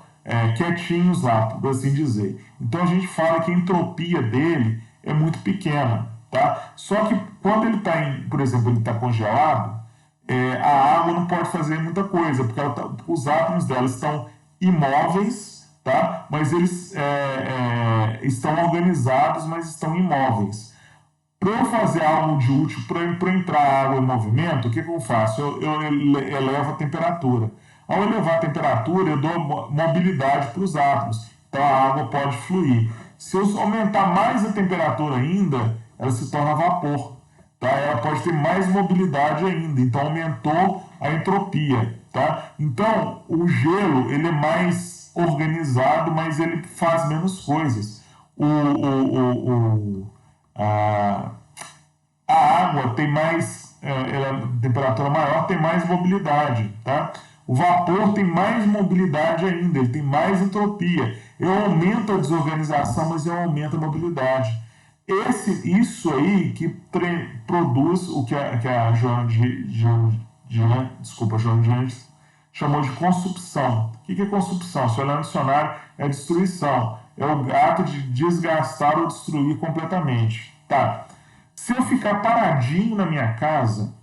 quietinhos lá, por assim dizer. Então a gente fala que a entropia dele é muito pequena. Tá? Só que quando ele está, por exemplo, ele está congelado, a água não pode fazer muita coisa, porque os átomos dela estão imóveis, tá? Mas eles estão organizados, mas estão imóveis. Para eu fazer algo de útil, para entrar água em movimento, o que eu faço? Eu elevo a temperatura. Ao elevar a temperatura, eu dou mobilidade para os átomos. Então a água pode fluir. Se eu aumentar mais a temperatura ainda, ela se torna vapor. Tá? Ela pode ter mais mobilidade ainda. Então aumentou a entropia. Tá? Então o gelo ele é mais organizado, mas ele faz menos coisas. A água tem mais, temperatura maior, tem mais mobilidade, tá? O vapor tem mais mobilidade ainda, ele tem mais entropia. Eu aumento a desorganização, mas eu aumento a mobilidade. Isso aí que produz o que a Joana Giannis chamou de consumpção. O que é consumpção? Se olhar no dicionário, é destruição. É o ato de desgastar ou destruir completamente. Tá. Se eu ficar paradinho na minha casa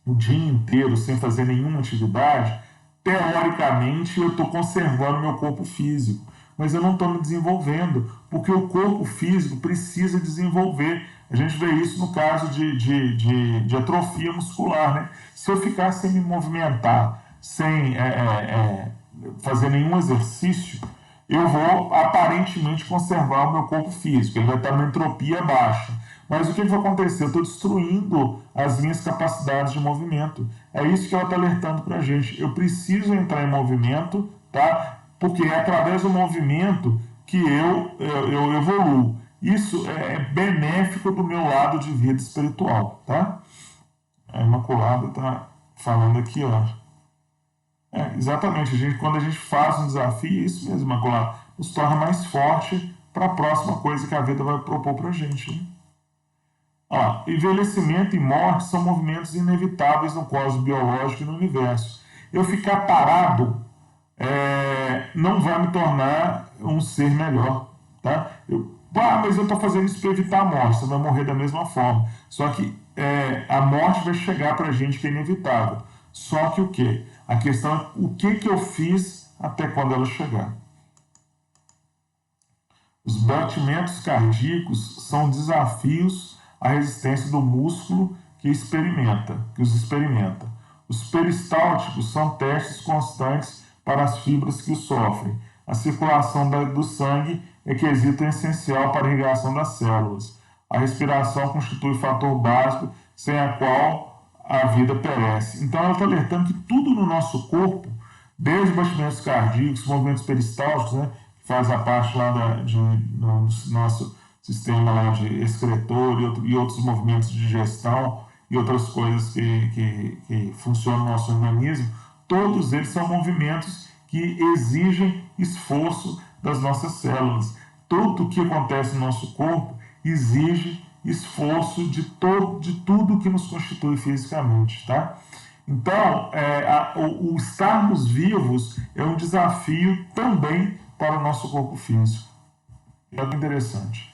o dia inteiro sem fazer nenhuma atividade, teoricamente eu estou conservando meu corpo físico, mas eu não estou me desenvolvendo, porque o corpo físico precisa desenvolver. A gente vê isso no caso de atrofia muscular, né? Se eu ficar sem me movimentar, sem fazer nenhum exercício, eu vou aparentemente conservar o meu corpo físico, ele vai estar numa entropia baixa. Mas o que vai acontecer? Eu estou destruindo as minhas capacidades de movimento. É isso que ela está alertando para a gente. Eu preciso entrar em movimento, tá? Porque é através do movimento que eu evoluo. Isso é benéfico do meu lado de vida espiritual, tá? A Imaculada está falando aqui, ó. Exatamente, quando a gente faz um desafio, é isso mesmo, Imaculada, nos torna mais forte para a próxima coisa que a vida vai propor para a gente. Né? Envelhecimento e morte são movimentos inevitáveis no cosmos biológico e no universo. Eu ficar parado não vai me tornar um ser melhor. Tá? Mas eu estou fazendo isso para evitar a morte, você vai morrer da mesma forma. Só que a morte vai chegar para a gente, que é inevitável. Só que o quê? A questão é o que eu fiz até quando ela chegar. Os batimentos cardíacos são desafios à resistência do músculo que os experimenta. Os peristálticos são testes constantes para as fibras que os sofrem. A circulação do sangue é quesito essencial para a irrigação das células. A respiração constitui fator básico sem a qual a vida perece. Então ela está alertando que tudo no nosso corpo, desde batimentos cardíacos, movimentos peristálticos, né, que faz a parte lá do nosso sistema lá de excretor e outros movimentos de digestão e outras coisas que funcionam no nosso organismo, todos eles são movimentos que exigem esforço das nossas células. Tudo o que acontece no nosso corpo exige esforço de tudo que nos constitui fisicamente, tá? Então, o estarmos vivos é um desafio também para o nosso corpo físico. É interessante.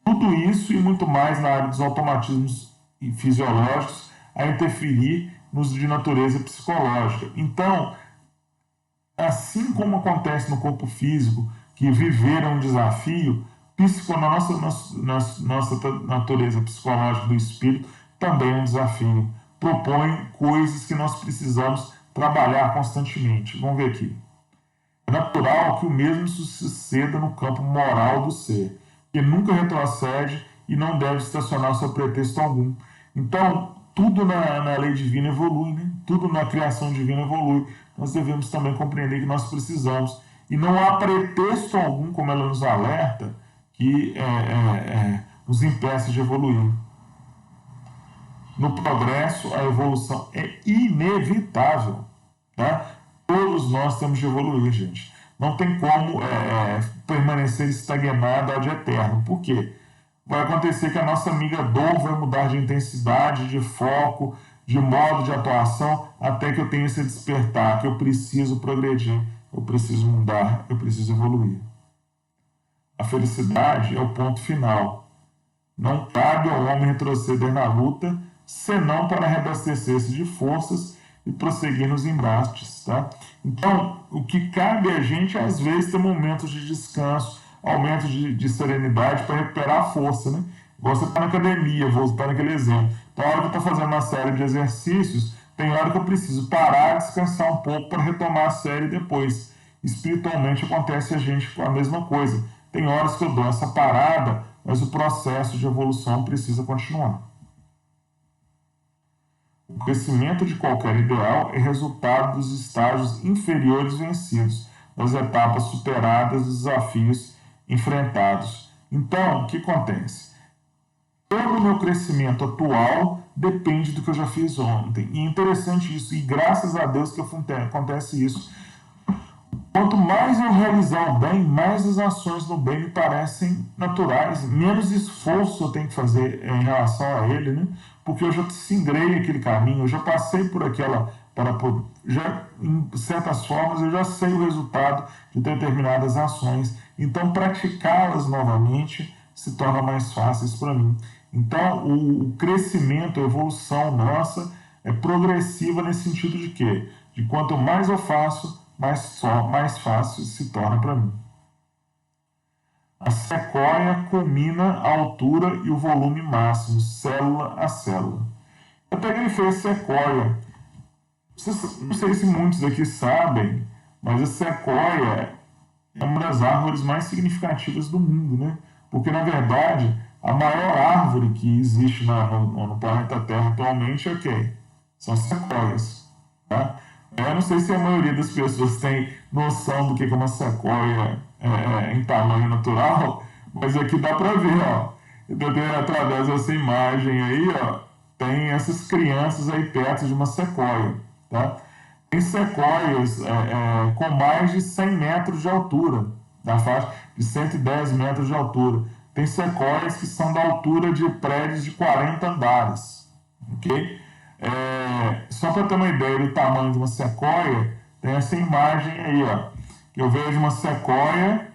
Tudo isso e muito mais na área dos automatismos fisiológicos a interferir nos de natureza psicológica. Então, assim como acontece no corpo físico, que viver é um desafio, na nossa natureza psicológica do espírito também é um desafio. Propõe coisas que nós precisamos trabalhar constantemente. Vamos ver aqui. É natural que o mesmo suceda no campo moral do ser, que nunca retrocede e não deve estacionar seu pretexto algum. Então, tudo na lei divina evolui, né? Tudo na criação divina evolui. Nós devemos também compreender que nós precisamos. E não há pretexto algum, como ela nos alerta, que nos impeça de evoluir. No progresso, a evolução é inevitável. Tá? Todos nós temos de evoluir, gente. Não tem como permanecer estagnado ad eterno. Por quê? Vai acontecer que a nossa amiga dor vai mudar de intensidade, de foco, de modo de atuação, até que eu tenha esse despertar, que eu preciso progredir, eu preciso mudar, eu preciso evoluir. A felicidade é o ponto final. Não cabe ao homem retroceder na luta, senão para reabastecer-se de forças e prosseguir nos embates. Tá? Então, o que cabe a gente, às vezes, ter momentos de descanso, aumento de serenidade para recuperar a força. Né? Você está na academia, vou estar naquele exemplo. Então, a hora que eu estou fazendo uma série de exercícios, tem hora que eu preciso parar, descansar um pouco para retomar a série depois. Espiritualmente acontece a gente com a mesma coisa. Tem horas que eu dou essa parada, mas o processo de evolução precisa continuar. O crescimento de qualquer ideal é resultado dos estágios inferiores vencidos, das etapas superadas, dos desafios enfrentados. Então, o que acontece? Todo o meu crescimento atual depende do que eu já fiz ontem. E é interessante isso, e graças a Deus que acontece isso. Quanto mais eu realizar o bem, mais as ações no bem me parecem naturais, menos esforço eu tenho que fazer em relação a ele, né? Porque eu já singrei aquele caminho, eu já passei por em certas formas, eu já sei o resultado de determinadas ações. Então, praticá-las novamente se torna mais fácil para mim. Então, o crescimento, a evolução nossa é progressiva nesse sentido de quê? De quanto mais eu faço, mais fácil se torna para mim. A sequoia culmina a altura e o volume máximo, célula a célula. Eu peguei e fiz sequoia. Não sei se muitos aqui sabem, mas a sequoia é uma das árvores mais significativas do mundo, né? Porque, na verdade, A maior árvore que existe no planeta Terra atualmente é o quê? São sequoias. Tá? Eu não sei se a maioria das pessoas tem noção do que é uma sequoia em tamanho natural, mas aqui dá para ver, ó. Então, através dessa imagem aí, ó, tem essas crianças aí perto de uma sequoia, tá? Tem sequoias com mais de 100 metros de altura, na faixa de 110 metros de altura. Tem sequoias que são da altura de prédios de 40 andares, ok? Só para ter uma ideia do tamanho de uma sequoia, tem essa imagem aí, ó, que eu vejo uma sequoia,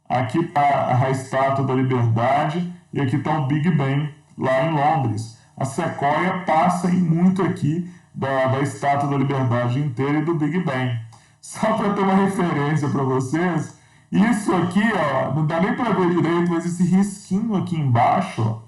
aqui está a Estátua da Liberdade e aqui está o Big Ben, lá em Londres. A sequoia passa em muito aqui da Estátua da Liberdade inteira e do Big Ben. Só para ter uma referência para vocês, isso aqui, ó, não dá nem para ver direito, mas esse risquinho aqui embaixo, ó,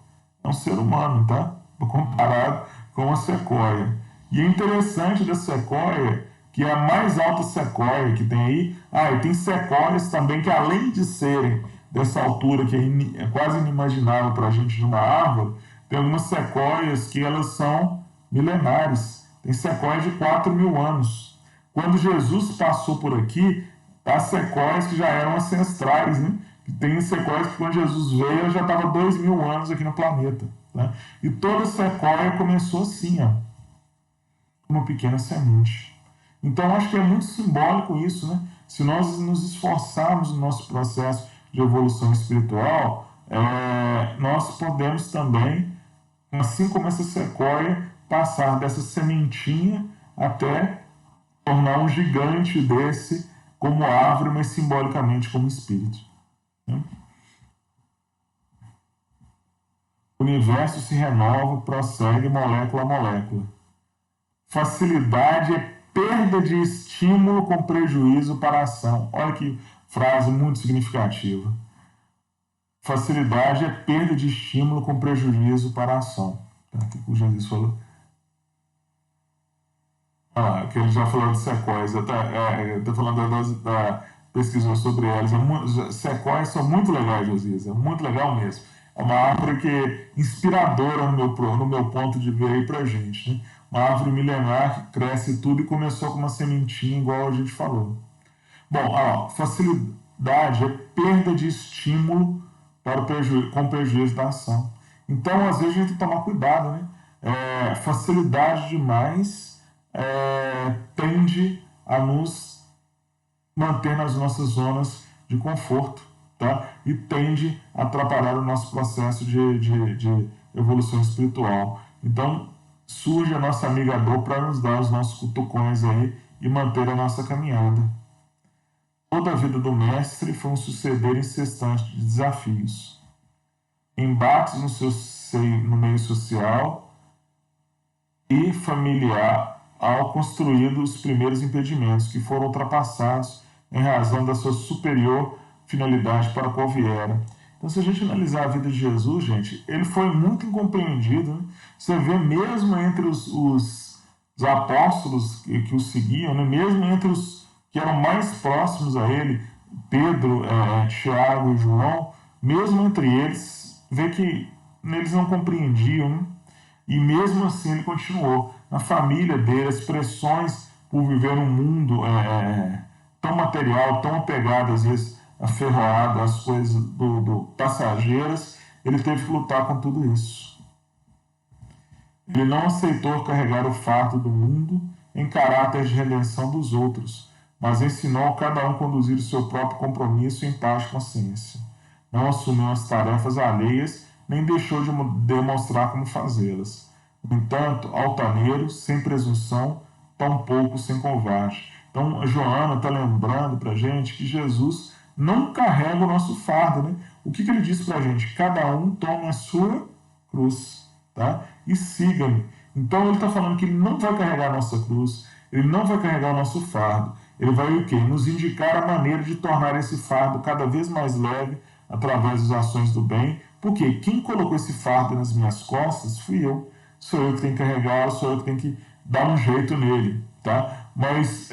é um ser humano, tá? Comparado com a sequoia. E é interessante da sequoia que é a mais alta sequoia que tem aí. E tem sequoias também que, além de serem dessa altura que é quase inimaginável para a gente de uma árvore, tem algumas sequoias que elas são milenares. Tem sequoias de 4.000 anos. Quando Jesus passou por aqui, há sequoias que já eram ancestrais, né? Tem sequoias que quando Jesus veio já estava 2.000 anos aqui no planeta. Né? E toda sequoia começou assim, ó, uma pequena semente. Então, acho que é muito simbólico isso, né? Se nós nos esforçarmos no nosso processo de evolução espiritual, nós podemos também, assim como essa sequoia, passar dessa sementinha até tornar um gigante desse como árvore, mas simbolicamente como espírito. Né? O universo se renova, prossegue molécula a molécula. Facilidade é perda de estímulo com prejuízo para a ação. Olha que frase muito significativa. Facilidade é perda de estímulo com prejuízo para a ação. Tá? O que o Jesus falou? Que ele já falou de sequoias. Estou falando pesquisou sobre elas. Sequoias são muito legais, Josias. É muito legal mesmo. É uma árvore que é inspiradora no meu ponto de ver aí pra gente. Né? Uma árvore milenar que cresce tudo e começou com uma sementinha, igual a gente falou. Bom, facilidade é perda de estímulo com prejuízo da ação. Então, às vezes, a gente tem que tomar cuidado, né? Facilidade demais tende a nos manter nas nossas zonas de conforto, tá? E tende a atrapalhar o nosso processo de evolução espiritual. Então, surge a nossa amiga dor para nos dar os nossos cutucões aí e manter a nossa caminhada. Toda a vida do mestre foi um suceder incessante de desafios. Embates no meio social e familiar ao construir os primeiros impedimentos que foram ultrapassados em razão da sua superior finalidade para a qual vieram. Então, se a gente analisar a vida de Jesus, gente, ele foi muito incompreendido. Né? Você vê mesmo entre os apóstolos que o seguiam, né? Mesmo entre os que eram mais próximos a ele, Pedro, Tiago e João, mesmo entre eles, vê que eles não compreendiam, né? E mesmo assim ele continuou. Na família dele, as pressões por viver num mundo tão material, tão apegado às vezes aferroado às coisas passageiras, ele teve que lutar com tudo isso. Ele não aceitou carregar o fardo do mundo em caráter de redenção dos outros, mas ensinou a cada um conduzir o seu próprio compromisso em paz de consciência. Não assumiu as tarefas alheias, nem deixou de demonstrar como fazê-las. No entanto, altaneiro, sem presunção, tampouco sem covarde. Então, a Joana está lembrando para a gente que Jesus não carrega o nosso fardo. Né? O que ele disse para a gente? Cada um tome a sua cruz, tá? E siga-me. Então, ele está falando que ele não vai carregar a nossa cruz, ele não vai carregar o nosso fardo. Ele vai o quê? Nos indicar a maneira de tornar esse fardo cada vez mais leve através das ações do bem. Porque quem colocou esse fardo nas minhas costas fui eu. Sou eu que tenho que carregá-lo, sou eu que tenho que dar um jeito nele, tá? Mas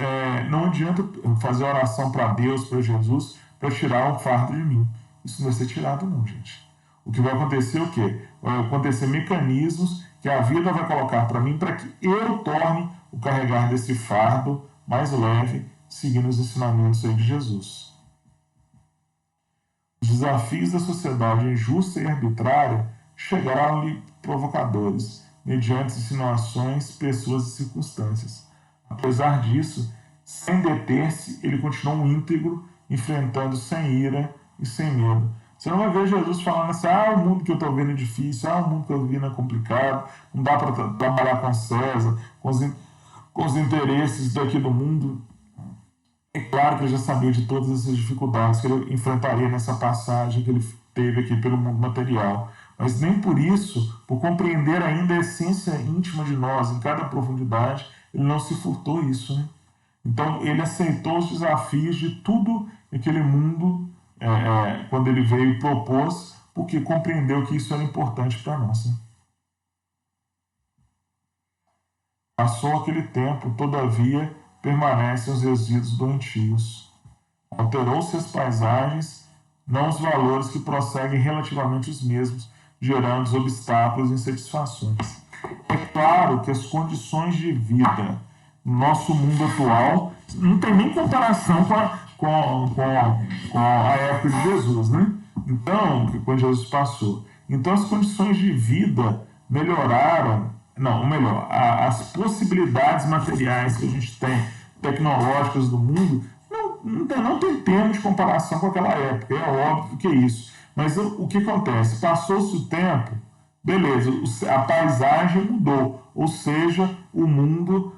não adianta fazer oração para Deus, para Jesus, para tirar um fardo de mim. Isso não vai ser tirado não, gente. O que vai acontecer é o quê? Vai acontecer mecanismos que a vida vai colocar para mim para que eu torne o carregar desse fardo mais leve, seguindo os ensinamentos aí de Jesus. Os desafios da sociedade injusta e arbitrária chegaram-lhe provocadores, mediante insinuações, pessoas e circunstâncias. Apesar disso, sem deter-se, ele continuou íntegro, enfrentando sem ira e sem medo. Você não vai ver Jesus falando assim, o mundo que eu estou vendo é difícil, o mundo que eu estou vendo é complicado, não dá para trabalhar com César, com os interesses daqui do mundo. É claro que ele já sabia de todas essas dificuldades que ele enfrentaria nessa passagem que ele teve aqui pelo mundo material. Mas nem por isso, por compreender ainda a essência íntima de nós, em cada profundidade, ele não se furtou isso, né? Então, ele aceitou os desafios de tudo aquele mundo, quando ele veio e propôs, porque compreendeu que isso era importante para nós, né? Passou aquele tempo, todavia, permanecem os resíduos doentios. Alterou-se as paisagens, não os valores que prosseguem relativamente os mesmos, gerando os obstáculos e insatisfações. É claro que as condições de vida no nosso mundo atual não tem nem comparação com a época de Jesus, né? Então, quando Jesus passou. Então, as condições de vida melhoraram, não, ou melhor, as possibilidades materiais que a gente tem, tecnológicas do mundo, não tem termo de comparação com aquela época, é óbvio que é isso. Mas o que acontece? Passou-se o tempo, beleza, a paisagem mudou, ou seja, o mundo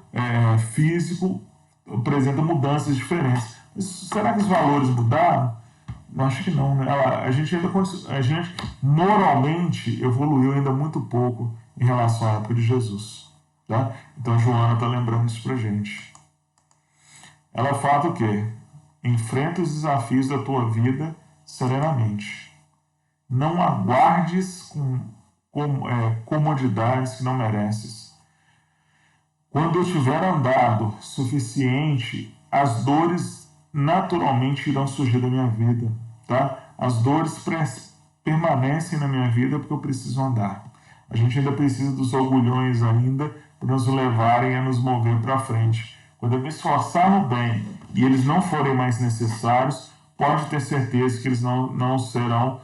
físico apresenta mudanças diferentes. Mas será que os valores mudaram? Eu acho que não, né? A gente moralmente evoluiu ainda muito pouco em relação à época de Jesus. Tá? Então a Joana está lembrando isso pra gente. Ela fala o quê? Enfrenta os desafios da tua vida serenamente. Não aguardes comodidades que não mereces. Quando eu tiver andado suficiente, as dores naturalmente irão surgir da minha vida. Tá? As dores permanecem na minha vida porque eu preciso andar. A gente ainda precisa dos orgulhões ainda para nos levarem a nos mover para frente. Quando eu me esforçar no bem e eles não forem mais necessários, pode ter certeza que eles não serão,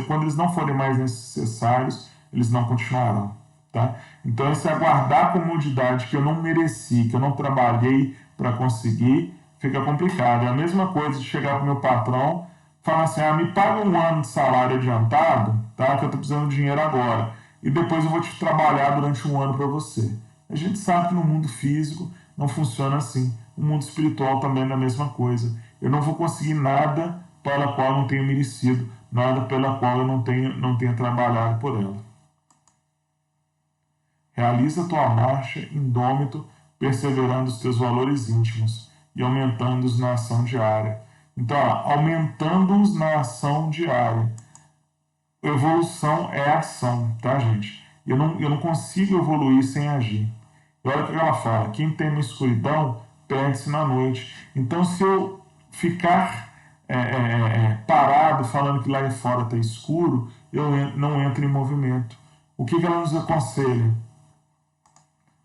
quando eles não forem mais necessários, eles não continuarão. Tá? Então, esse aguardar a comodidade que eu não mereci, que eu não trabalhei para conseguir, fica complicado. É a mesma coisa de chegar para o meu patrão e falar assim, me paga um ano de salário adiantado, tá? Que eu estou precisando de dinheiro agora, e depois eu vou te trabalhar durante um ano para você. A gente sabe que no mundo físico não funciona assim. No mundo espiritual também é a mesma coisa. Eu não vou conseguir nada pela qual eu não tenho merecido, nada pela qual eu não tenha trabalhado por ela. Realiza a tua marcha indômito, perseverando os teus valores íntimos e aumentando-os na ação diária. Então, aumentando-os na ação diária. Evolução é ação, tá, gente? Eu não consigo evoluir sem agir. E olha o que ela fala: quem teme a escuridão perde-se na noite. Então, se eu ficar parado falando que lá fora está escuro, eu não entro em movimento. O que ela nos aconselha?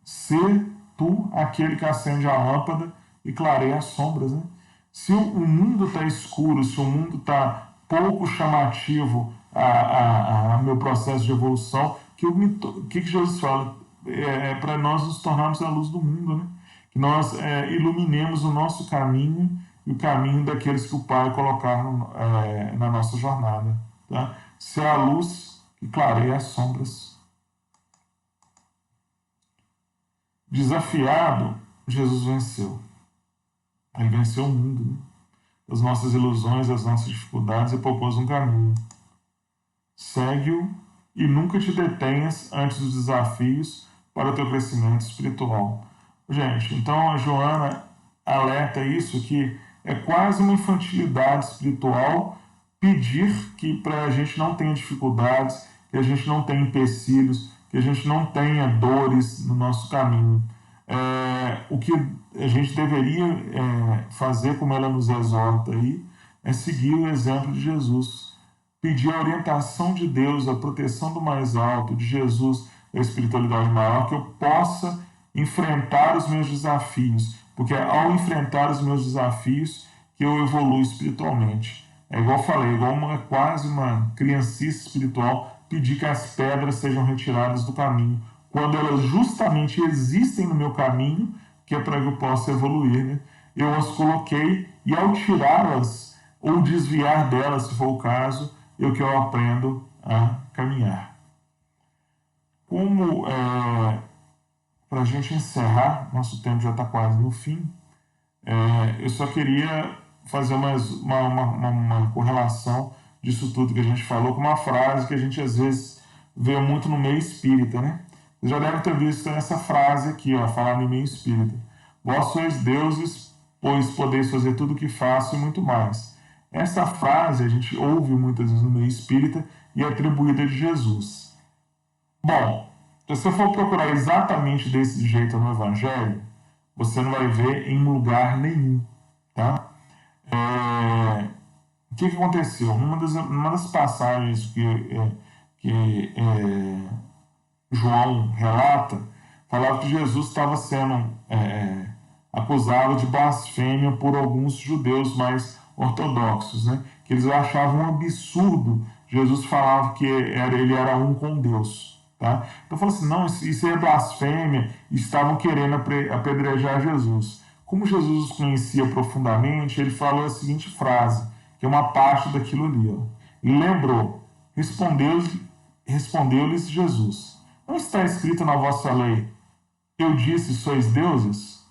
Ser tu aquele que acende a lâmpada e clareia as sombras. Né? Se o mundo está escuro, se o mundo está pouco chamativo a meu processo de evolução, que Jesus fala? Para nós nos tornarmos a luz do mundo, né? Que nós iluminemos o nosso caminho e o caminho daqueles que o Pai colocar na nossa jornada. Tá? Ser a luz que clareia as sombras. Desafiado, Jesus venceu. Ele venceu o mundo, né? As nossas ilusões, as nossas dificuldades e propôs um caminho. Segue-o e nunca te detenhas antes dos desafios para o teu crescimento espiritual. Gente, então a Joana alerta isso, que é quase uma infantilidade espiritual pedir que para a gente não tenha dificuldades, que a gente não tenha empecilhos, que a gente não tenha dores no nosso caminho. O que a gente deveria fazer, como ela nos exorta aí, é seguir o exemplo de Jesus. pedir a orientação de Deus, a proteção do mais alto, de Jesus, a espiritualidade maior, que eu possa enfrentar os meus desafios, porque é ao enfrentar os meus desafios que eu evoluo espiritualmente. É igual eu falei, quase uma criancice espiritual pedir que as pedras sejam retiradas do caminho, quando elas justamente existem no meu caminho, que é para que eu possa evoluir, né? Eu as coloquei e ao tirá-las ou desviar delas, se for o caso, eu aprendo a caminhar. Como para a gente encerrar, nosso tempo já está quase no fim, eu só queria fazer uma correlação disso tudo que a gente falou com uma frase que a gente às vezes vê muito no meio espírita, né? Vocês já devem ter visto essa frase aqui, ó, falando em meio espírita. Vós sois deuses, pois podeis fazer tudo o que faço e muito mais. Essa frase a gente ouve muitas vezes no meio espírita e é atribuída de Jesus. Bom, se você for procurar exatamente desse jeito no Evangelho, você não vai ver em lugar nenhum, tá? O que aconteceu? Numa das passagens que João relata, falava que Jesus estava sendo acusado de blasfêmia por alguns judeus mais ortodoxos, né? Que eles achavam um absurdo. Jesus falava que ele era um com Deus. Tá? Então falou assim, não, isso é blasfêmia, estavam querendo apedrejar Jesus. Como Jesus os conhecia profundamente, ele falou a seguinte frase, que é uma parte daquilo ali. Ó. E lembrou, respondeu-lhes Jesus, não está escrito na vossa lei, eu disse, sois deuses?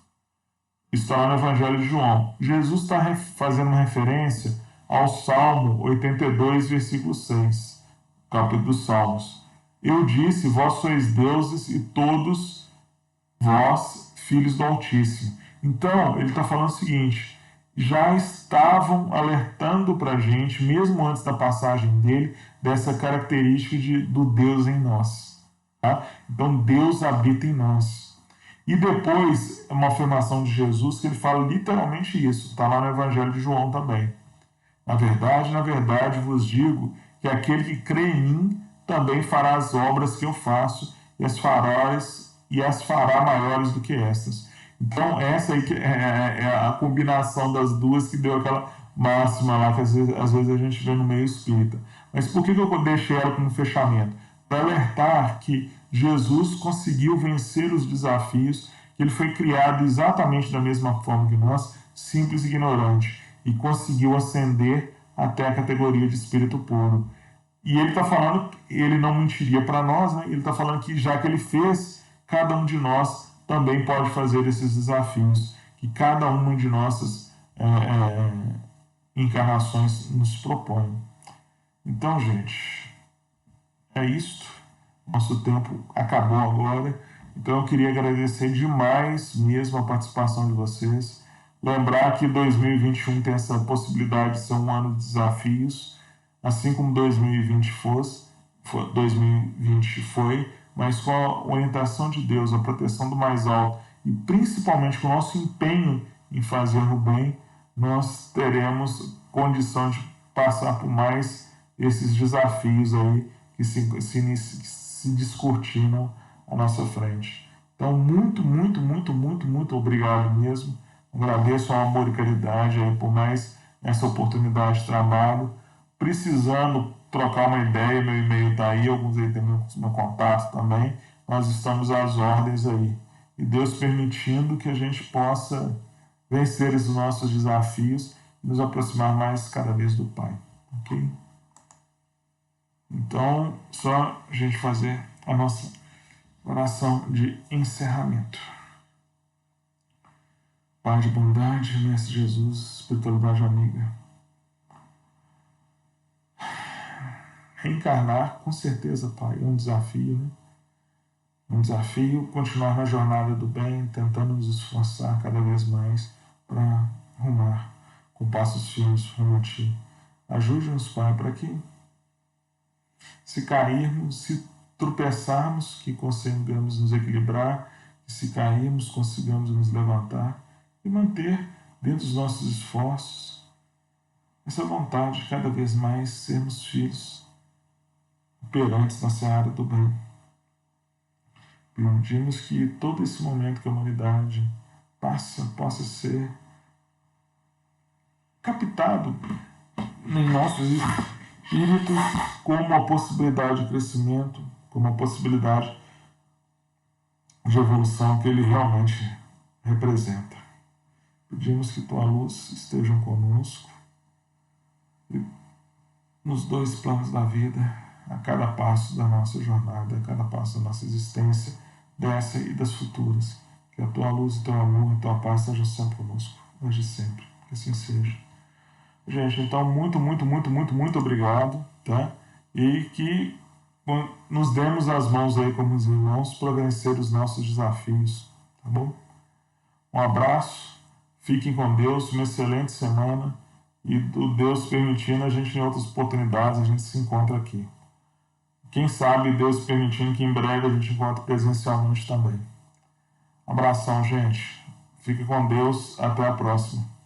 Está lá no Evangelho de João. Jesus está fazendo uma referência ao Salmo 82, versículo 6, capítulo dos Salmos. Eu disse, vós sois deuses e todos vós, filhos do Altíssimo. Então, ele está falando o seguinte, já estavam alertando para a gente, mesmo antes da passagem dele, dessa característica do Deus em nós. Tá? Então, Deus habita em nós. E depois, uma afirmação de Jesus que ele fala literalmente isso, está lá no Evangelho de João também. Na verdade, vos digo que aquele que crê em mim também fará as obras que eu faço e as fará maiores do que estas. Então, essa aí é a combinação das duas que deu aquela máxima lá que às vezes a gente vê no meio espírita. Mas por que eu deixei ela como fechamento? Para alertar que Jesus conseguiu vencer os desafios, que ele foi criado exatamente da mesma forma que nós, simples e ignorante, e conseguiu ascender até a categoria de espírito puro. E ele está falando, ele não mentiria para nós, né? Ele está falando que já que ele fez, cada um de nós também pode fazer esses desafios, que cada uma de nossas encarnações nos propõe. Então, gente, é isto. Nosso tempo acabou agora. Então, eu queria agradecer demais mesmo a participação de vocês. Lembrar que 2021 tem essa possibilidade de ser um ano de desafios, assim como 2020 foi, mas com a orientação de Deus, a proteção do mais alto e principalmente com o nosso empenho em fazer o bem, nós teremos condição de passar por mais esses desafios aí que se descortinam à nossa frente. Então, muito obrigado mesmo. Agradeço ao amor e caridade aí por mais essa oportunidade de trabalho. Precisando trocar uma ideia, meu e-mail está aí, alguns aí têm meu contato também. Nós estamos às ordens aí. E Deus permitindo que a gente possa vencer esses nossos desafios e nos aproximar mais cada vez do Pai. Ok? Então, só a gente fazer a nossa oração de encerramento. Pai de bondade, Mestre Jesus, espiritualidade amiga. Reencarnar, com certeza, Pai, é um desafio, né? Um desafio continuar na jornada do bem, tentando nos esforçar cada vez mais para rumar com passos firmes rumo a Ti. Ajude-nos, Pai, para que, se cairmos, se tropeçarmos, que consigamos nos equilibrar, que se cairmos, consigamos nos levantar e manter dentro dos nossos esforços essa vontade de cada vez mais sermos filhos operantes na seara do bem. Pedimos que todo esse momento que a humanidade passa possa ser captado em nossos espíritos como uma possibilidade de crescimento, como uma possibilidade de evolução que ele realmente representa. Pedimos que tua luz esteja conosco e nos dois planos da vida, a cada passo da nossa jornada, a cada passo da nossa existência, dessa e das futuras. Que a tua luz, o teu amor e a tua paz sejam sempre conosco, hoje e sempre. Que assim seja. Gente, então muito obrigado, tá? E que nos demos as mãos aí como os irmãos para vencer os nossos desafios, tá bom? Um abraço, fiquem com Deus, uma excelente semana e do Deus permitindo, a gente em outras oportunidades a gente se encontra aqui. Quem sabe Deus permitindo que em breve a gente encontre presencialmente também. Um abração, gente. Fique com Deus, até a próxima.